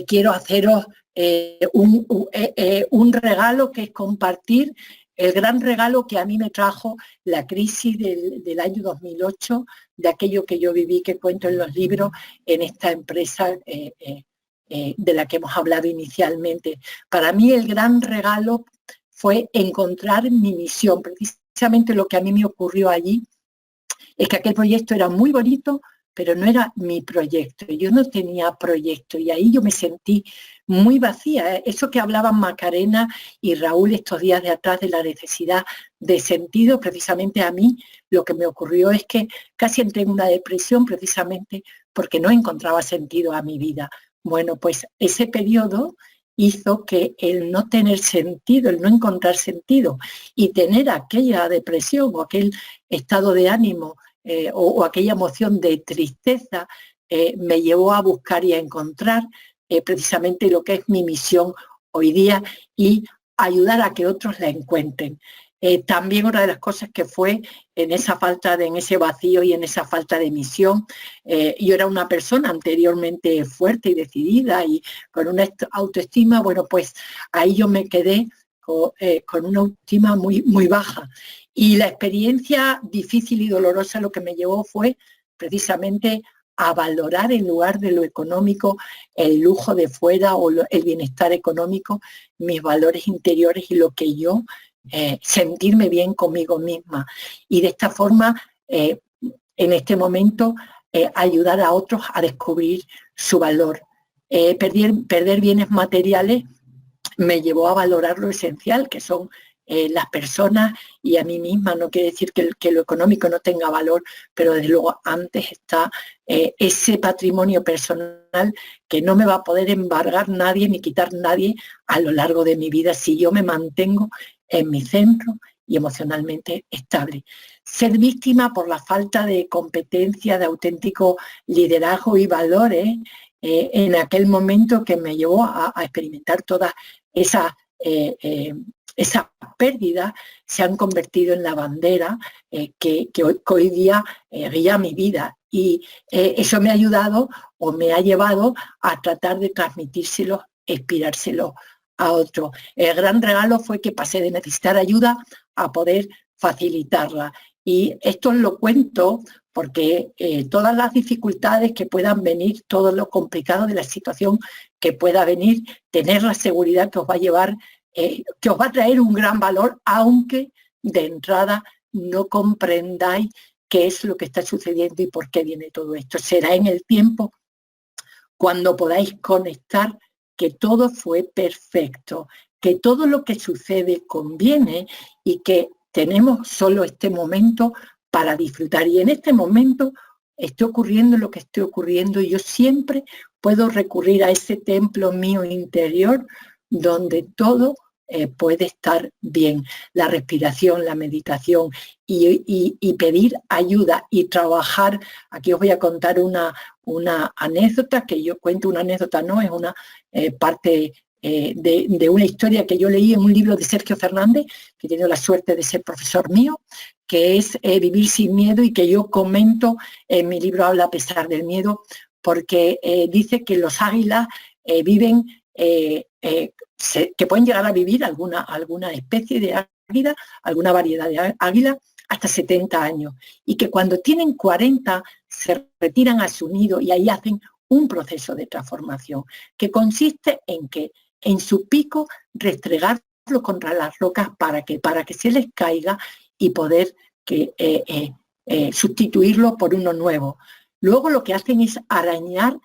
quiero haceros un regalo, que es compartir el gran regalo que a mí me trajo la crisis del año 2008, de aquello que yo viví, que cuento en los libros, en esta empresa de la que hemos hablado inicialmente. Para mí el gran regalo fue encontrar mi misión. Precisamente lo que a mí me ocurrió allí es que aquel proyecto era muy bonito, pero no era mi proyecto. Yo no tenía proyecto y ahí yo me sentí muy vacía. Eso que hablaban Macarena y Raúl estos días de atrás de la necesidad de sentido, precisamente a mí lo que me ocurrió es que casi entré en una depresión precisamente porque no encontraba sentido a mi vida. Bueno, pues ese periodo hizo que el no tener sentido, el no encontrar sentido y tener aquella depresión o aquel estado de ánimo o aquella emoción de tristeza me llevó a buscar y a encontrar precisamente lo que es mi misión hoy día y ayudar a que otros la encuentren. También una de las cosas que fue en ese vacío y en esa falta de misión, yo era una persona anteriormente fuerte y decidida y con una autoestima, bueno, pues ahí yo me quedé con una autoestima muy, muy baja. Y la experiencia difícil y dolorosa lo que me llevó fue precisamente a valorar, en lugar de lo económico, el lujo de fuera o el bienestar económico, mis valores interiores y lo que yo, sentirme bien conmigo misma. Y de esta forma, en este momento, ayudar a otros a descubrir su valor. Perder bienes materiales me llevó a valorar lo esencial, que son las personas y a mí misma. No quiere decir que lo económico no tenga valor, pero desde luego antes está ese patrimonio personal que no me va a poder embargar nadie ni quitar nadie a lo largo de mi vida si yo me mantengo en mi centro y emocionalmente estable. Ser víctima por la falta de competencia, de auténtico liderazgo y valores, en aquel momento que me llevó a experimentar todas esas pérdidas, se han convertido en la bandera que hoy día guía mi vida. Y eso me ha ayudado o me ha llevado a tratar de transmitírselo, inspirárselo a otro. El gran regalo fue que pasé de necesitar ayuda a poder facilitarla. Y esto lo cuento porque todas las dificultades que puedan venir, todo lo complicado de la situación que pueda venir, tener la seguridad que os va a llevar, que os va a traer un gran valor, aunque de entrada no comprendáis qué es lo que está sucediendo y por qué viene todo esto. Será en el tiempo cuando podáis conectar que todo fue perfecto, que todo lo que sucede conviene y que tenemos solo este momento para disfrutar. Y en este momento esté ocurriendo lo que esté ocurriendo y yo siempre puedo recurrir a ese templo mío interior donde todo puede estar bien. La respiración, la meditación y pedir ayuda y trabajar. Aquí os voy a contar una anécdota, que yo cuento una anécdota, no, es una parte de una historia que yo leí en un libro de Sergio Fernández, que he tenido la suerte de ser profesor mío, que es Vivir sin miedo, y que yo comento en mi libro Habla a pesar del miedo, porque dice que los águilas viven, que pueden llegar a vivir alguna especie de águila, alguna variedad de águila, hasta 70 años, y que cuando tienen 40 se retiran a su nido y ahí hacen un proceso de transformación que consiste en que en su pico restregarlo contra las rocas para que se les caiga y poder sustituirlo por uno nuevo. Luego lo que hacen es arañar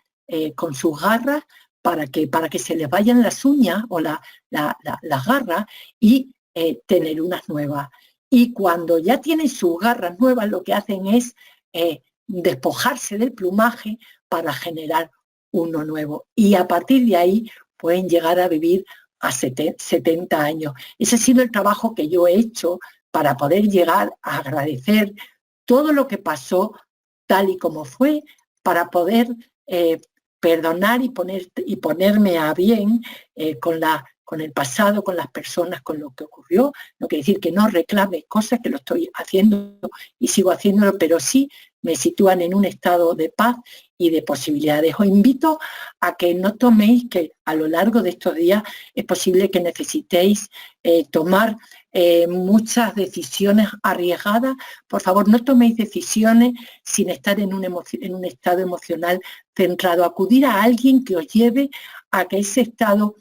con sus garras para que se les vayan las uñas o las garras y tener unas nuevas. Y cuando ya tienen sus garras nuevas, lo que hacen es despojarse del plumaje para generar uno nuevo. Y a partir de ahí pueden llegar a vivir a 70 años. Ese ha sido el trabajo que yo he hecho para poder llegar a agradecer todo lo que pasó tal y como fue, para poder perdonar y ponerme a bien con el pasado, con las personas, con lo que ocurrió. No quiere decir que no reclame cosas, que lo estoy haciendo y sigo haciéndolo, pero sí me sitúan en un estado de paz y de posibilidades. Os invito a que no toméis, que a lo largo de estos días es posible que necesitéis tomar muchas decisiones arriesgadas. Por favor, no toméis decisiones sin estar en un estado emocional centrado. Acudir a alguien que os lleve a que ese estado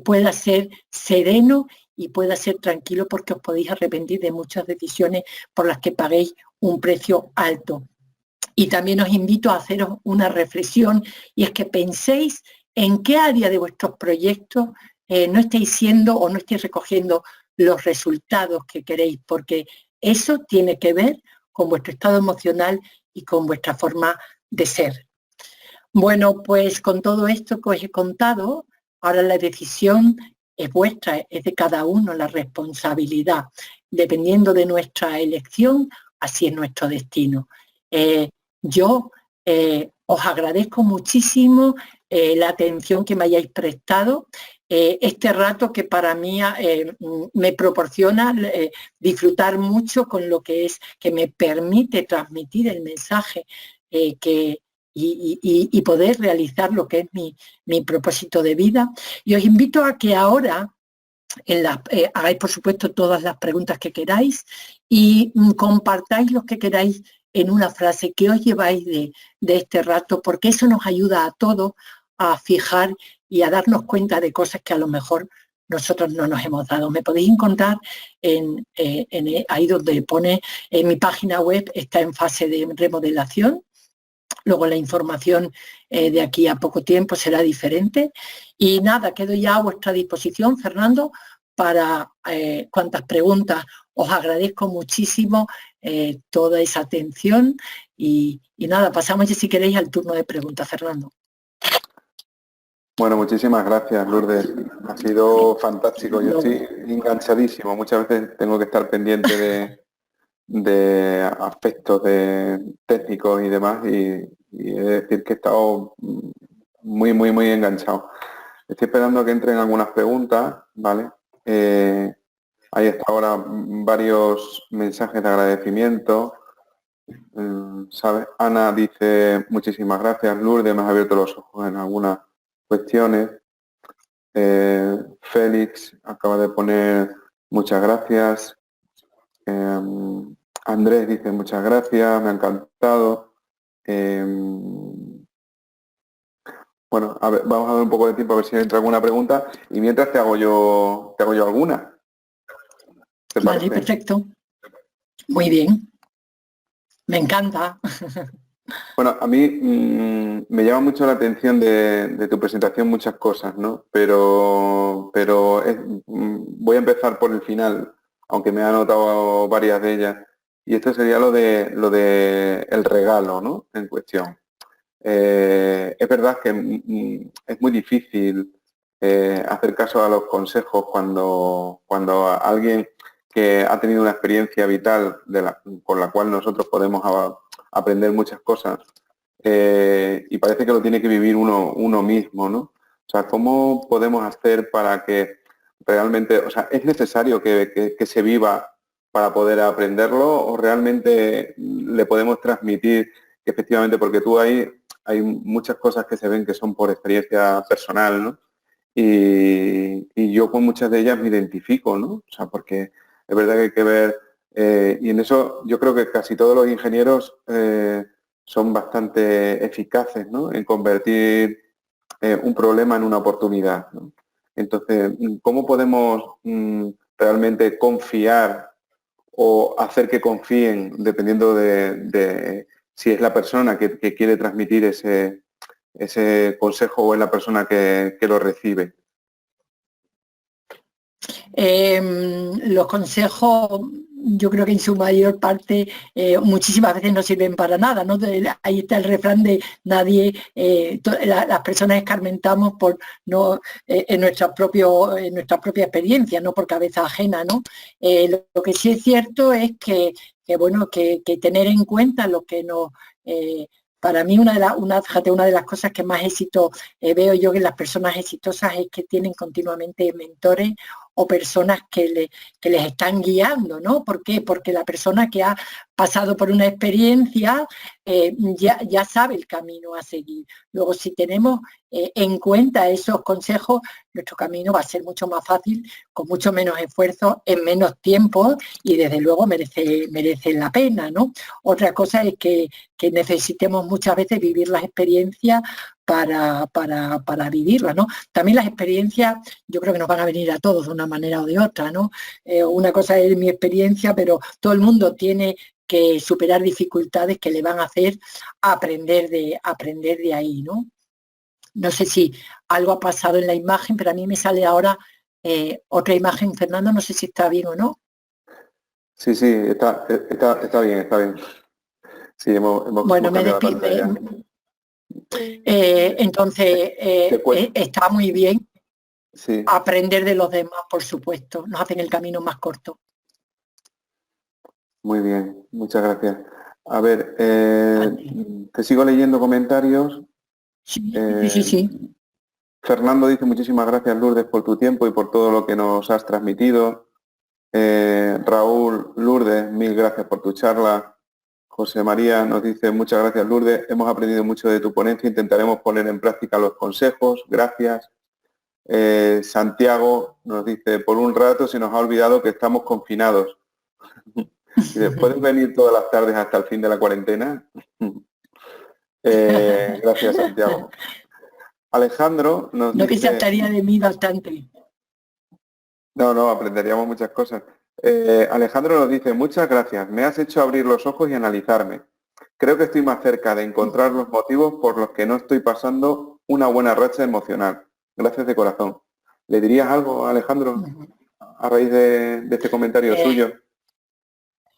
pueda ser sereno y pueda ser tranquilo, porque os podéis arrepentir de muchas decisiones por las que paguéis un precio alto. Y también os invito a haceros una reflexión, y es que penséis en qué área de vuestros proyectos no estáis siendo o no estáis recogiendo los resultados que queréis, porque eso tiene que ver con vuestro estado emocional y con vuestra forma de ser. Bueno, pues con todo esto que os he contado, ahora la decisión es vuestra, es de cada uno, la responsabilidad. Dependiendo de nuestra elección, así es nuestro destino. Yo os agradezco muchísimo la atención que me hayáis prestado, este rato que para mí me proporciona disfrutar mucho con lo que es, que me permite transmitir el mensaje y poder realizar lo que es mi propósito de vida. Y os invito a que ahora hagáis, por supuesto, todas las preguntas que queráis y compartáis lo que queráis en una frase que os lleváis de este rato, porque eso nos ayuda a todos a fijar y a darnos cuenta de cosas que a lo mejor nosotros no nos hemos dado. Me podéis encontrar ahí donde pone en mi página web, está en fase de remodelación. Luego la información de aquí a poco tiempo será diferente. Y nada, quedo ya a vuestra disposición, Fernando, para cuantas preguntas. Os agradezco muchísimo toda esa atención y nada, pasamos ya si queréis al turno de preguntas, Fernando. Bueno, muchísimas gracias, Lourdes. Ha sido fantástico. Yo estoy enganchadísimo. Muchas veces tengo que estar pendiente de aspectos técnicos y demás, y he de decir que he estado muy, muy, muy enganchado. Estoy esperando que entren algunas preguntas, ¿vale? Hay hasta ahora varios mensajes de agradecimiento. ¿Sabes? Ana dice: muchísimas gracias, Lourdes, me has abierto los ojos en algunas cuestiones. Félix acaba de poner muchas gracias. Andrés dice muchas gracias, me ha encantado. Bueno, a ver, vamos a dar un poco de tiempo a ver si entra alguna pregunta, y mientras te hago yo alguna. Vale, perfecto. Muy bien, me encanta. Bueno, a mí me llama mucho la atención de tu presentación muchas cosas, ¿no? Voy a empezar por el final, aunque me he anotado varias de ellas. Y esto sería lo de el regalo, ¿no? En cuestión. Es verdad que es muy difícil hacer caso a los consejos cuando alguien que ha tenido una experiencia vital con la cual nosotros podemos aprender muchas cosas y parece que lo tiene que vivir uno mismo, ¿no? O sea, ¿cómo podemos hacer para que realmente, o sea, es necesario que se viva para poder aprenderlo o realmente le podemos transmitir que efectivamente, porque tú hay muchas cosas que se ven que son por experiencia personal, ¿no? Y yo con muchas de ellas me identifico, ¿no? O sea, porque es verdad que hay que ver, y en eso yo creo que casi todos los ingenieros son bastante eficaces, ¿no? En convertir un problema en una oportunidad, ¿no? Entonces, ¿cómo podemos realmente confiar o hacer que confíen, dependiendo de si es la persona que quiere transmitir ese consejo o es la persona que lo recibe? Los consejos, yo creo que en su mayor parte muchísimas veces no sirven para nada, ¿no? Ahí está el refrán de nadie, las personas escarmentamos por no en nuestra propia experiencia, no por cabeza ajena, ¿no? Lo que sí es cierto es bueno, que tener en cuenta lo que nos para mí una de las cosas que más éxito veo yo en las personas exitosas es que tienen continuamente mentores o personas que les están guiando, ¿no? ¿Por qué? Porque la persona que ha pasado por una experiencia ya sabe el camino a seguir. Luego, si tenemos en cuenta esos consejos, nuestro camino va a ser mucho más fácil, con mucho menos esfuerzo, en menos tiempo y desde luego merece la pena, ¿no? Otra cosa es que necesitemos muchas veces vivir las experiencias para vivirlas, ¿no? También las experiencias yo creo que nos van a venir a todos de una manera o de otra, ¿no? Una cosa es mi experiencia, pero todo el mundo tiene que superar dificultades que le van a hacer aprender de ahí, ¿no? No sé si algo ha pasado en la imagen, pero a mí me sale ahora otra imagen, Fernando, no sé si está bien o no. Sí, sí, está bien, está bien. Sí, hemos Bueno, me cambiado la despido. pantalla. Entonces, Te cuento. está muy bien Sí, aprender de los demás, por supuesto, nos hacen el camino más corto. muy bien, muchas gracias. A ver, Antes. te sigo leyendo comentarios. Sí, sí, sí, Eh, sí. Fernando dice muchísimas gracias, Lourdes, por tu tiempo y por todo lo que nos has transmitido. Raúl, Lourdes, mil gracias por tu charla. José María nos dice muchas gracias, Lourdes. Hemos aprendido mucho de tu ponencia. Intentaremos poner en práctica los consejos. Gracias. Santiago nos dice, por un rato se nos ha olvidado que estamos confinados. Dice, ¿puedes venir todas las tardes hasta el fin de la cuarentena? Gracias, Santiago. Alejandro nos No que se dice, estaría de mí bastante. no, aprenderíamos muchas cosas. Alejandro nos dice, muchas gracias, me has hecho abrir los ojos y analizarme. Creo que estoy más cerca de encontrar los motivos por los que no estoy pasando una buena racha emocional. Gracias de corazón. ¿Le dirías algo, Alejandro, a raíz de este comentario Eh, suyo?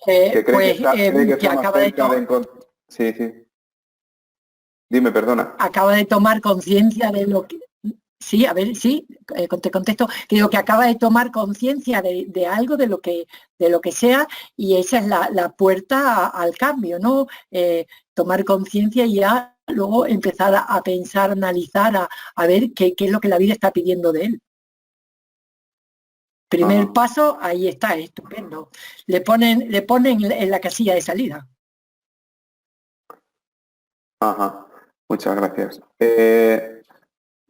Que cree que que está más cerca de encontrar... Sí, sí. Dime, perdona. acaba de tomar conciencia de lo que... Sí, a ver, sí, te contesto, que digo que acaba de tomar conciencia de algo, de lo que sea, y esa es la puerta al cambio, ¿no? Tomar conciencia y ya luego empezar a pensar, analizar, a ver qué es lo que la vida está pidiendo de él. Primer Ajá, paso, ahí está, estupendo. Le ponen en la casilla de salida. ajá. Muchas gracias.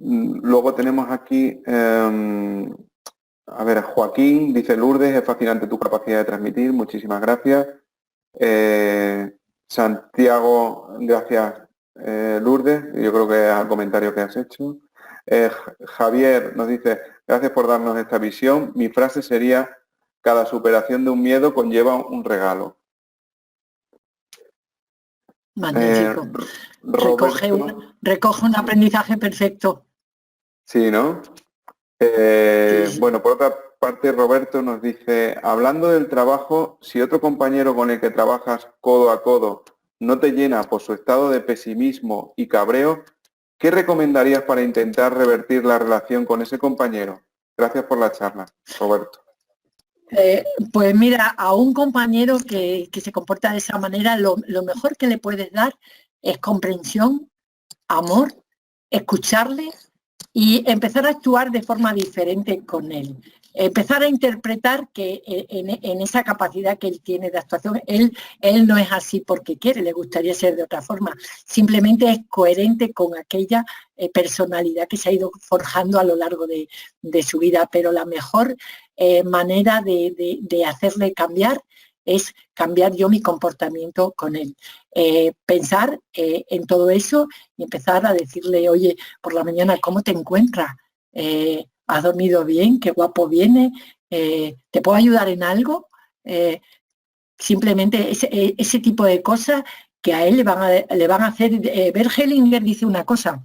Luego tenemos aquí, a ver, Joaquín dice Lourdes, es fascinante tu capacidad de transmitir, muchísimas gracias. Santiago, gracias Lourdes, yo creo que es el comentario que has hecho. Javier nos dice, gracias por darnos esta visión. Mi frase sería, cada superación de un miedo conlleva un regalo. Magnífico. Roberto. Recoge un aprendizaje perfecto. Sí, ¿no? Sí. Bueno, por otra parte, Roberto nos dice, hablando del trabajo, si otro compañero con el que trabajas codo a codo no te llena por su estado de pesimismo y cabreo, ¿qué recomendarías para intentar revertir la relación con ese compañero? Gracias por la charla, Roberto. Pues mira, a un compañero que se comporta de esa manera, lo mejor que le puedes dar es comprensión, amor, escucharle y empezar a actuar de forma diferente con él. Empezar a interpretar que en esa capacidad que él tiene de actuación, él no es así porque quiere, le gustaría ser de otra forma. Simplemente es coherente con aquella personalidad que se ha ido forjando a lo largo de su vida. Pero la mejor manera de hacerle cambiar es cambiar yo mi comportamiento con él. Pensar en todo eso y empezar a decirle, oye, por la mañana, ¿cómo te encuentras? ¿Has dormido bien? ¿Qué guapo viene? ¿Te puedo ayudar en algo? Simplemente ese tipo de cosas que a él le van a hacer. Bert Hellinger dice una cosa,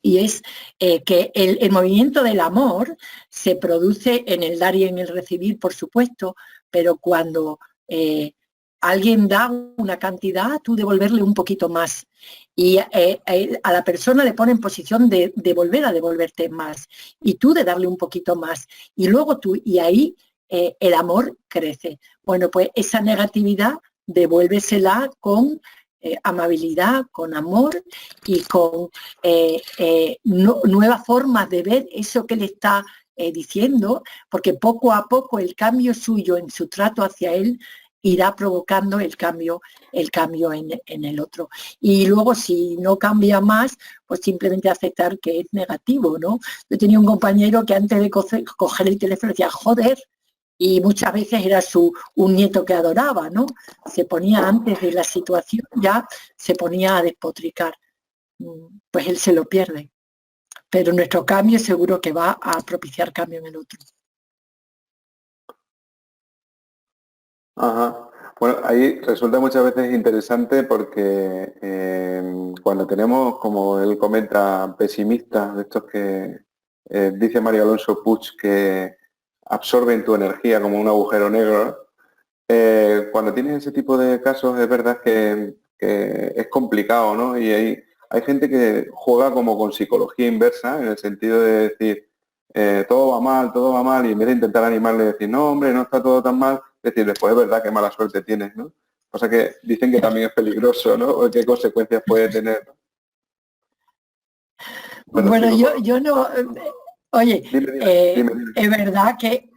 y es que el movimiento del amor se produce en el dar y en el recibir, por supuesto, pero cuando alguien da una cantidad, tú devolverle un poquito más. Y a la persona le pone en posición de volver a devolverte más, y tú de darle un poquito más. Y luego tú, y ahí el amor crece. Bueno, pues esa negatividad devuélvesela con amabilidad, con amor y con nuevas formas de ver eso que le está diciendo, porque poco a poco el cambio suyo en su trato hacia él irá provocando el cambio en el otro. Y luego, si no cambia más, pues simplemente aceptar que es negativo, ¿no? Yo tenía un compañero que antes de coger el teléfono decía, joder, y muchas veces era un nieto que adoraba, ¿no? Se ponía antes de la situación, ya se ponía a despotricar. Pues él se lo pierde. Pero nuestro cambio seguro que va a propiciar cambio en el otro. Ajá. Bueno, ahí resulta muchas veces interesante porque cuando tenemos, como él comenta, pesimistas, de estos que dice Mario Alonso Puig, que absorben tu energía como un agujero negro, cuando tienes ese tipo de casos es verdad que es complicado, ¿no? Y hay gente que juega como con psicología inversa, en el sentido de decir, todo va mal, y en vez de intentar animarle y decir, no, hombre, no está todo tan mal, decir, después es verdad que mala suerte tienes, ¿no? Cosa que dicen que también es peligroso, ¿no? O qué consecuencias puede tener. Bueno, yo no... Oye, Dime. es verdad que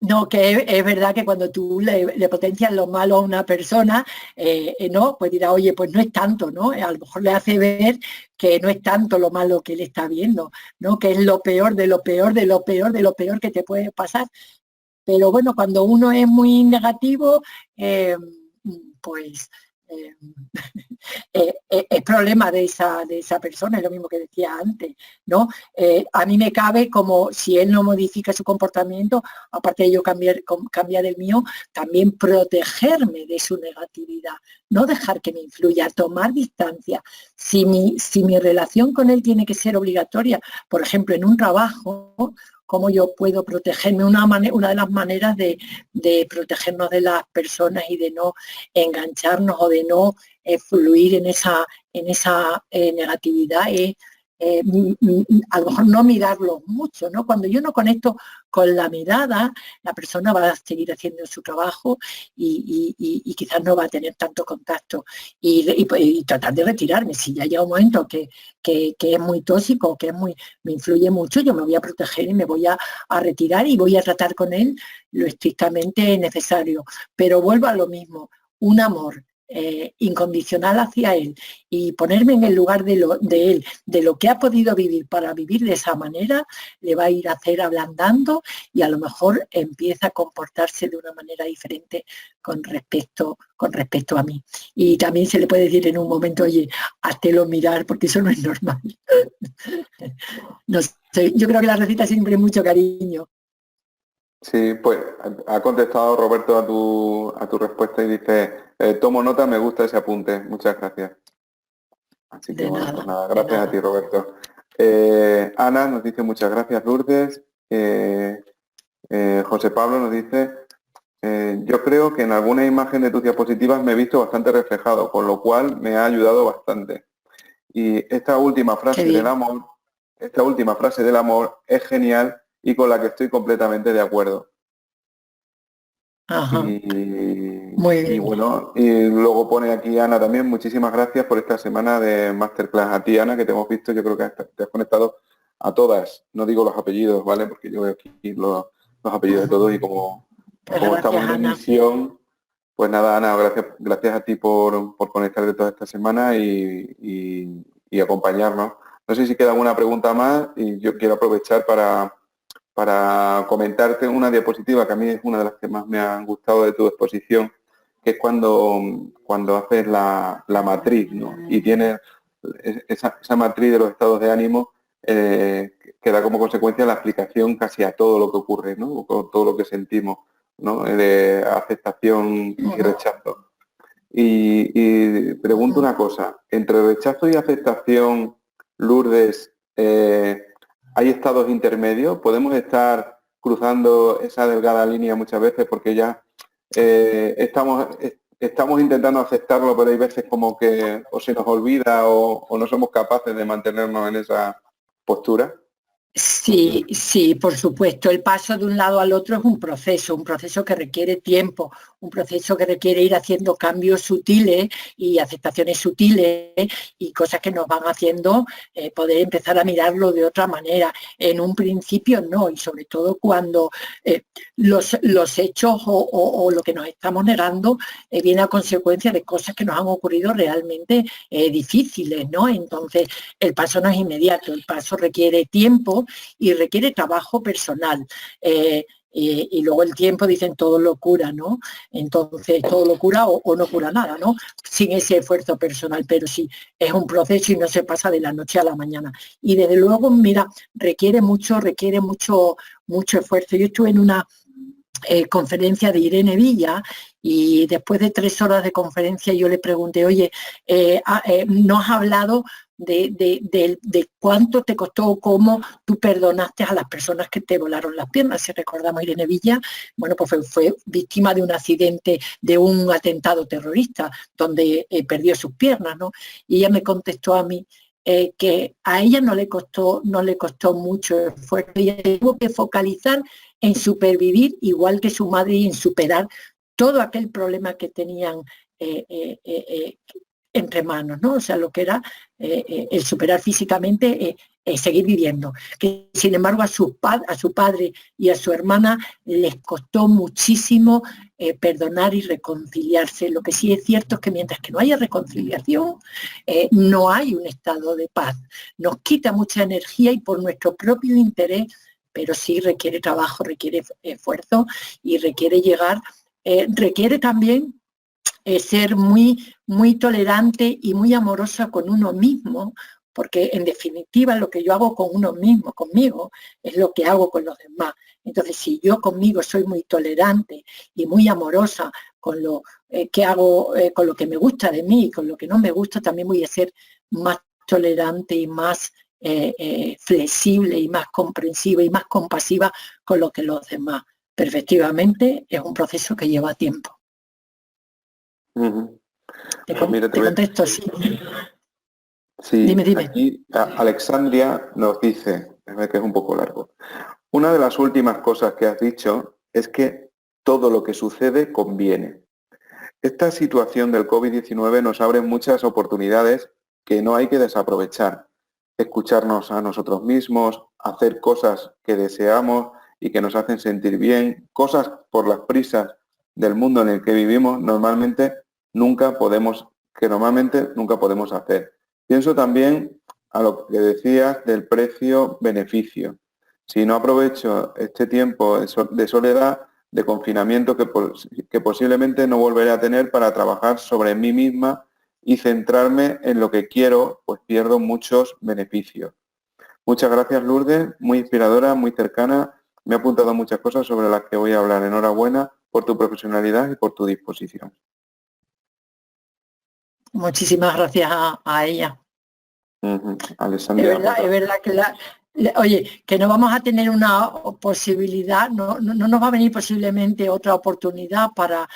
no, que es verdad que cuando tú le potencias lo malo a una persona, no, pues dirá, oye, pues no es tanto, ¿no? A lo mejor le hace ver que no es tanto lo malo que él está viendo, ¿no? Que es lo peor de lo peor de lo peor de lo peor que te puede pasar. Pero bueno, cuando uno es muy negativo, pues eh, es problema de esa persona, es lo mismo que decía antes, ¿no? A mí me cabe como si él no modifica su comportamiento, aparte de yo cambiar el mío, también protegerme de su negatividad, no dejar que me influya, tomar distancia. Si mi relación con él tiene que ser obligatoria, por ejemplo, en un trabajo, ¿cómo yo puedo protegerme? Una de las maneras de protegernos de las personas y de no engancharnos o de no fluir en esa negatividad es a lo mejor no mirarlo mucho, ¿no? Cuando yo no conecto con la mirada, la persona va a seguir haciendo su trabajo y quizás no va a tener tanto contacto y tratar de retirarme. Si ya llega un momento que es muy tóxico, me influye mucho, yo me voy a proteger y me voy a retirar y voy a tratar con él lo estrictamente necesario. Pero vuelvo a lo mismo, un amor incondicional hacia él y ponerme en el lugar de él, de lo que ha podido vivir para vivir de esa manera, le va a ir a hacer ablandando y a lo mejor empieza a comportarse de una manera diferente con respecto a mí. Y también se le puede decir en un momento, oye, háztelo mirar porque eso no es normal. No sé, yo creo que la receta siempre es mucho cariño. Sí, pues ha contestado Roberto a tu respuesta y dice, tomo nota, me gusta ese apunte. Muchas gracias. Así que De bueno, pues nada, nada, de gracias a ti, nada. Roberto. Ana nos dice muchas gracias, Lourdes. José Pablo nos dice, yo creo que en alguna imagen de tus diapositivas me he visto bastante reflejado, con lo cual me ha ayudado bastante. Y Qué bien. esta última frase del amor es genial y con la que estoy completamente de acuerdo. Ajá, muy Y bien. bueno, y luego pone aquí Ana también, muchísimas gracias por esta semana de Masterclass. A ti, Ana, que te hemos visto, yo creo que te has conectado a todas, no digo los apellidos, ¿vale? Porque yo veo aquí los apellidos de todos y Pues como gracias, estamos en Ana. emisión, pues nada, Ana, gracias a ti por conectarte toda esta semana y acompañarnos. No sé si queda alguna pregunta más y yo quiero aprovechar para comentarte una diapositiva que a mí es una de las que más me han gustado de tu exposición, que es cuando haces la matriz, ¿no? Y tienes esa matriz de los estados de ánimo que da como consecuencia la aplicación casi a todo lo que ocurre, ¿no? O todo lo que sentimos, ¿no? De aceptación y Ujú, rechazo. Y pregunto ujú. una cosa, entre rechazo y aceptación, Lourdes, ¿hay estados intermedios? ¿Podemos estar cruzando esa delgada línea muchas veces porque ya estamos intentando aceptarlo, pero hay veces como que o se nos olvida o no somos capaces de mantenernos en esa postura? Sí, sí, por supuesto. El paso de un lado al otro es un proceso que requiere tiempo, un proceso que requiere ir haciendo cambios sutiles y aceptaciones sutiles y cosas que nos van haciendo poder empezar a mirarlo de otra manera. En un principio no, y sobre todo cuando los hechos o lo que nos estamos negando viene a consecuencia de cosas que nos han ocurrido realmente difíciles, ¿no? Entonces, el paso no es inmediato, el paso requiere tiempo y requiere trabajo personal. Y luego el tiempo, dicen, todo lo cura, ¿no? Entonces, todo lo cura o no cura nada, ¿no? Sin ese esfuerzo personal, pero sí, es un proceso y no se pasa de la noche a la mañana. Y desde luego, mira, requiere mucho esfuerzo. Yo estuve en una conferencia de Irene Villa y después de 3 horas de conferencia yo le pregunté, oye, ¿no has hablado de cuánto te costó, cómo tú perdonaste a las personas que te volaron las piernas? Si recordamos, Irene Villa, bueno, pues fue víctima de un accidente, de un atentado terrorista, donde perdió sus piernas, ¿no? Y ella me contestó a mí, que a ella no le costó mucho esfuerzo, ella tuvo que focalizar en supervivir igual que su madre y en superar todo aquel problema que tenían eh, eh, eh, eh, entre manos, ¿no? O sea, lo que era el superar físicamente, seguir viviendo. Que sin embargo a su padre y a su hermana les costó muchísimo perdonar y reconciliarse. Lo que sí es cierto es que mientras que no haya reconciliación, no hay un estado de paz. Nos quita mucha energía y por nuestro propio interés, pero sí requiere trabajo, requiere esfuerzo y requiere llegar, requiere también ser muy tolerante y muy amorosa con uno mismo, porque en definitiva lo que yo hago con uno mismo, conmigo, es lo que hago con los demás. Entonces, si yo conmigo soy muy tolerante y muy amorosa con lo que hago, con lo que me gusta de mí y con lo que no me gusta, también voy a ser más tolerante y más flexible y más comprensiva y más compasiva con lo que los demás. Pero efectivamente es un proceso que lleva tiempo. Ujú. Pues mira, Te contesto, sí. sí, Dime, dime. aquí Alexandria nos dice, a ver que es un poco largo. Una de las últimas cosas que has dicho es que todo lo que sucede conviene. Esta situación del COVID-19 nos abre muchas oportunidades que no hay que desaprovechar. Escucharnos a nosotros mismos, hacer cosas que deseamos y que nos hacen sentir bien, cosas por las prisas del mundo en el que vivimos, normalmente nunca podemos hacer. Pienso también a lo que decías del precio-beneficio. Si no aprovecho este tiempo de soledad, de confinamiento que posiblemente no volveré a tener para trabajar sobre mí misma y centrarme en lo que quiero, pues pierdo muchos beneficios. Muchas gracias, Lourdes, muy inspiradora, muy cercana. me ha apuntado muchas cosas sobre las que voy a hablar. Enhorabuena por tu profesionalidad y por tu disposición. Muchísimas gracias a ella. Alessandra. Es verdad que oye, que no vamos a tener una posibilidad, no nos va a venir posiblemente otra oportunidad para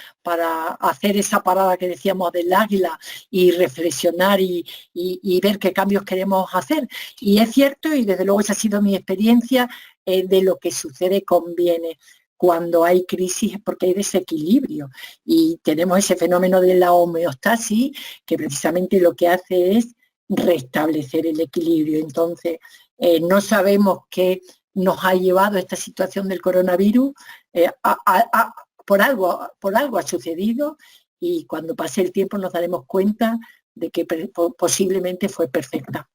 hacer esa parada que decíamos del águila y reflexionar y ver qué cambios queremos hacer. Y es cierto, y desde luego esa ha sido mi experiencia, de lo que sucede conviene. Cuando hay crisis es porque hay desequilibrio y tenemos ese fenómeno de la homeostasis que precisamente lo que hace es restablecer el equilibrio. Entonces, no sabemos qué nos ha llevado a esta situación del coronavirus, por algo ha sucedido y cuando pase el tiempo nos daremos cuenta de que posiblemente fue perfecta.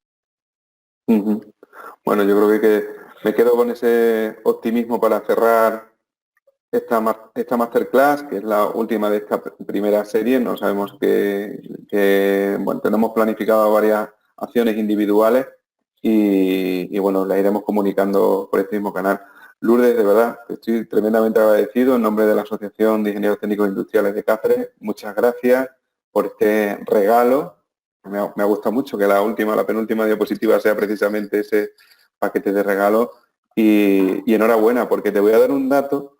Bueno, yo creo que me quedo con ese optimismo para cerrar esta masterclass, que es la última de esta primera serie. No sabemos bueno, tenemos planificado varias acciones individuales y bueno, las iremos comunicando por este mismo canal. Lourdes, de verdad, estoy tremendamente agradecido en nombre de la Asociación de Ingenieros Técnicos Industriales de Cáceres. Muchas gracias por este regalo. Me ha gustado mucho que la penúltima diapositiva sea precisamente ese paquete de regalo y enhorabuena, porque te voy a dar un dato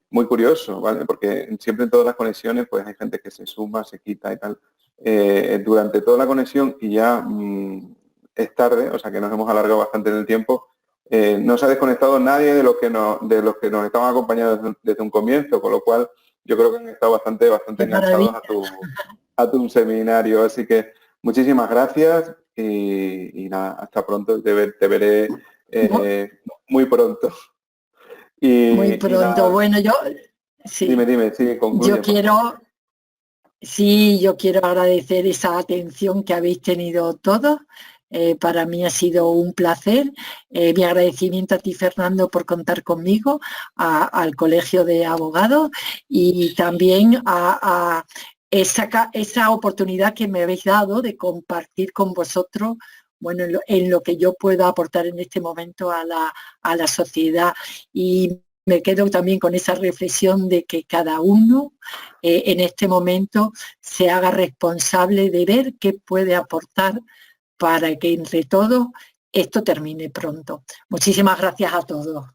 muy curioso, ¿vale? Porque siempre en todas las conexiones pues hay gente que se suma, se quita y tal. Durante toda la conexión y ya es tarde, o sea que nos hemos alargado bastante en el tiempo, no se ha desconectado nadie de los que nos estaban acompañando desde un comienzo, con lo cual yo creo que han estado bastante enganchados a tu seminario, así que muchísimas gracias y nada, hasta pronto, te veré muy pronto. Muy pronto. Bueno, yo sí. Dime, sí, concluye. Yo quiero agradecer esa atención que habéis tenido todos. Para mí ha sido un placer. Mi agradecimiento a ti, Fernando, por contar conmigo, al Colegio de Abogados y también a esa oportunidad que me habéis dado de compartir con vosotros, bueno, en lo que yo pueda aportar en este momento a la sociedad. Y me quedo también con esa reflexión de que cada uno en este momento se haga responsable de ver qué puede aportar para que entre todos esto termine pronto. Muchísimas gracias a todos.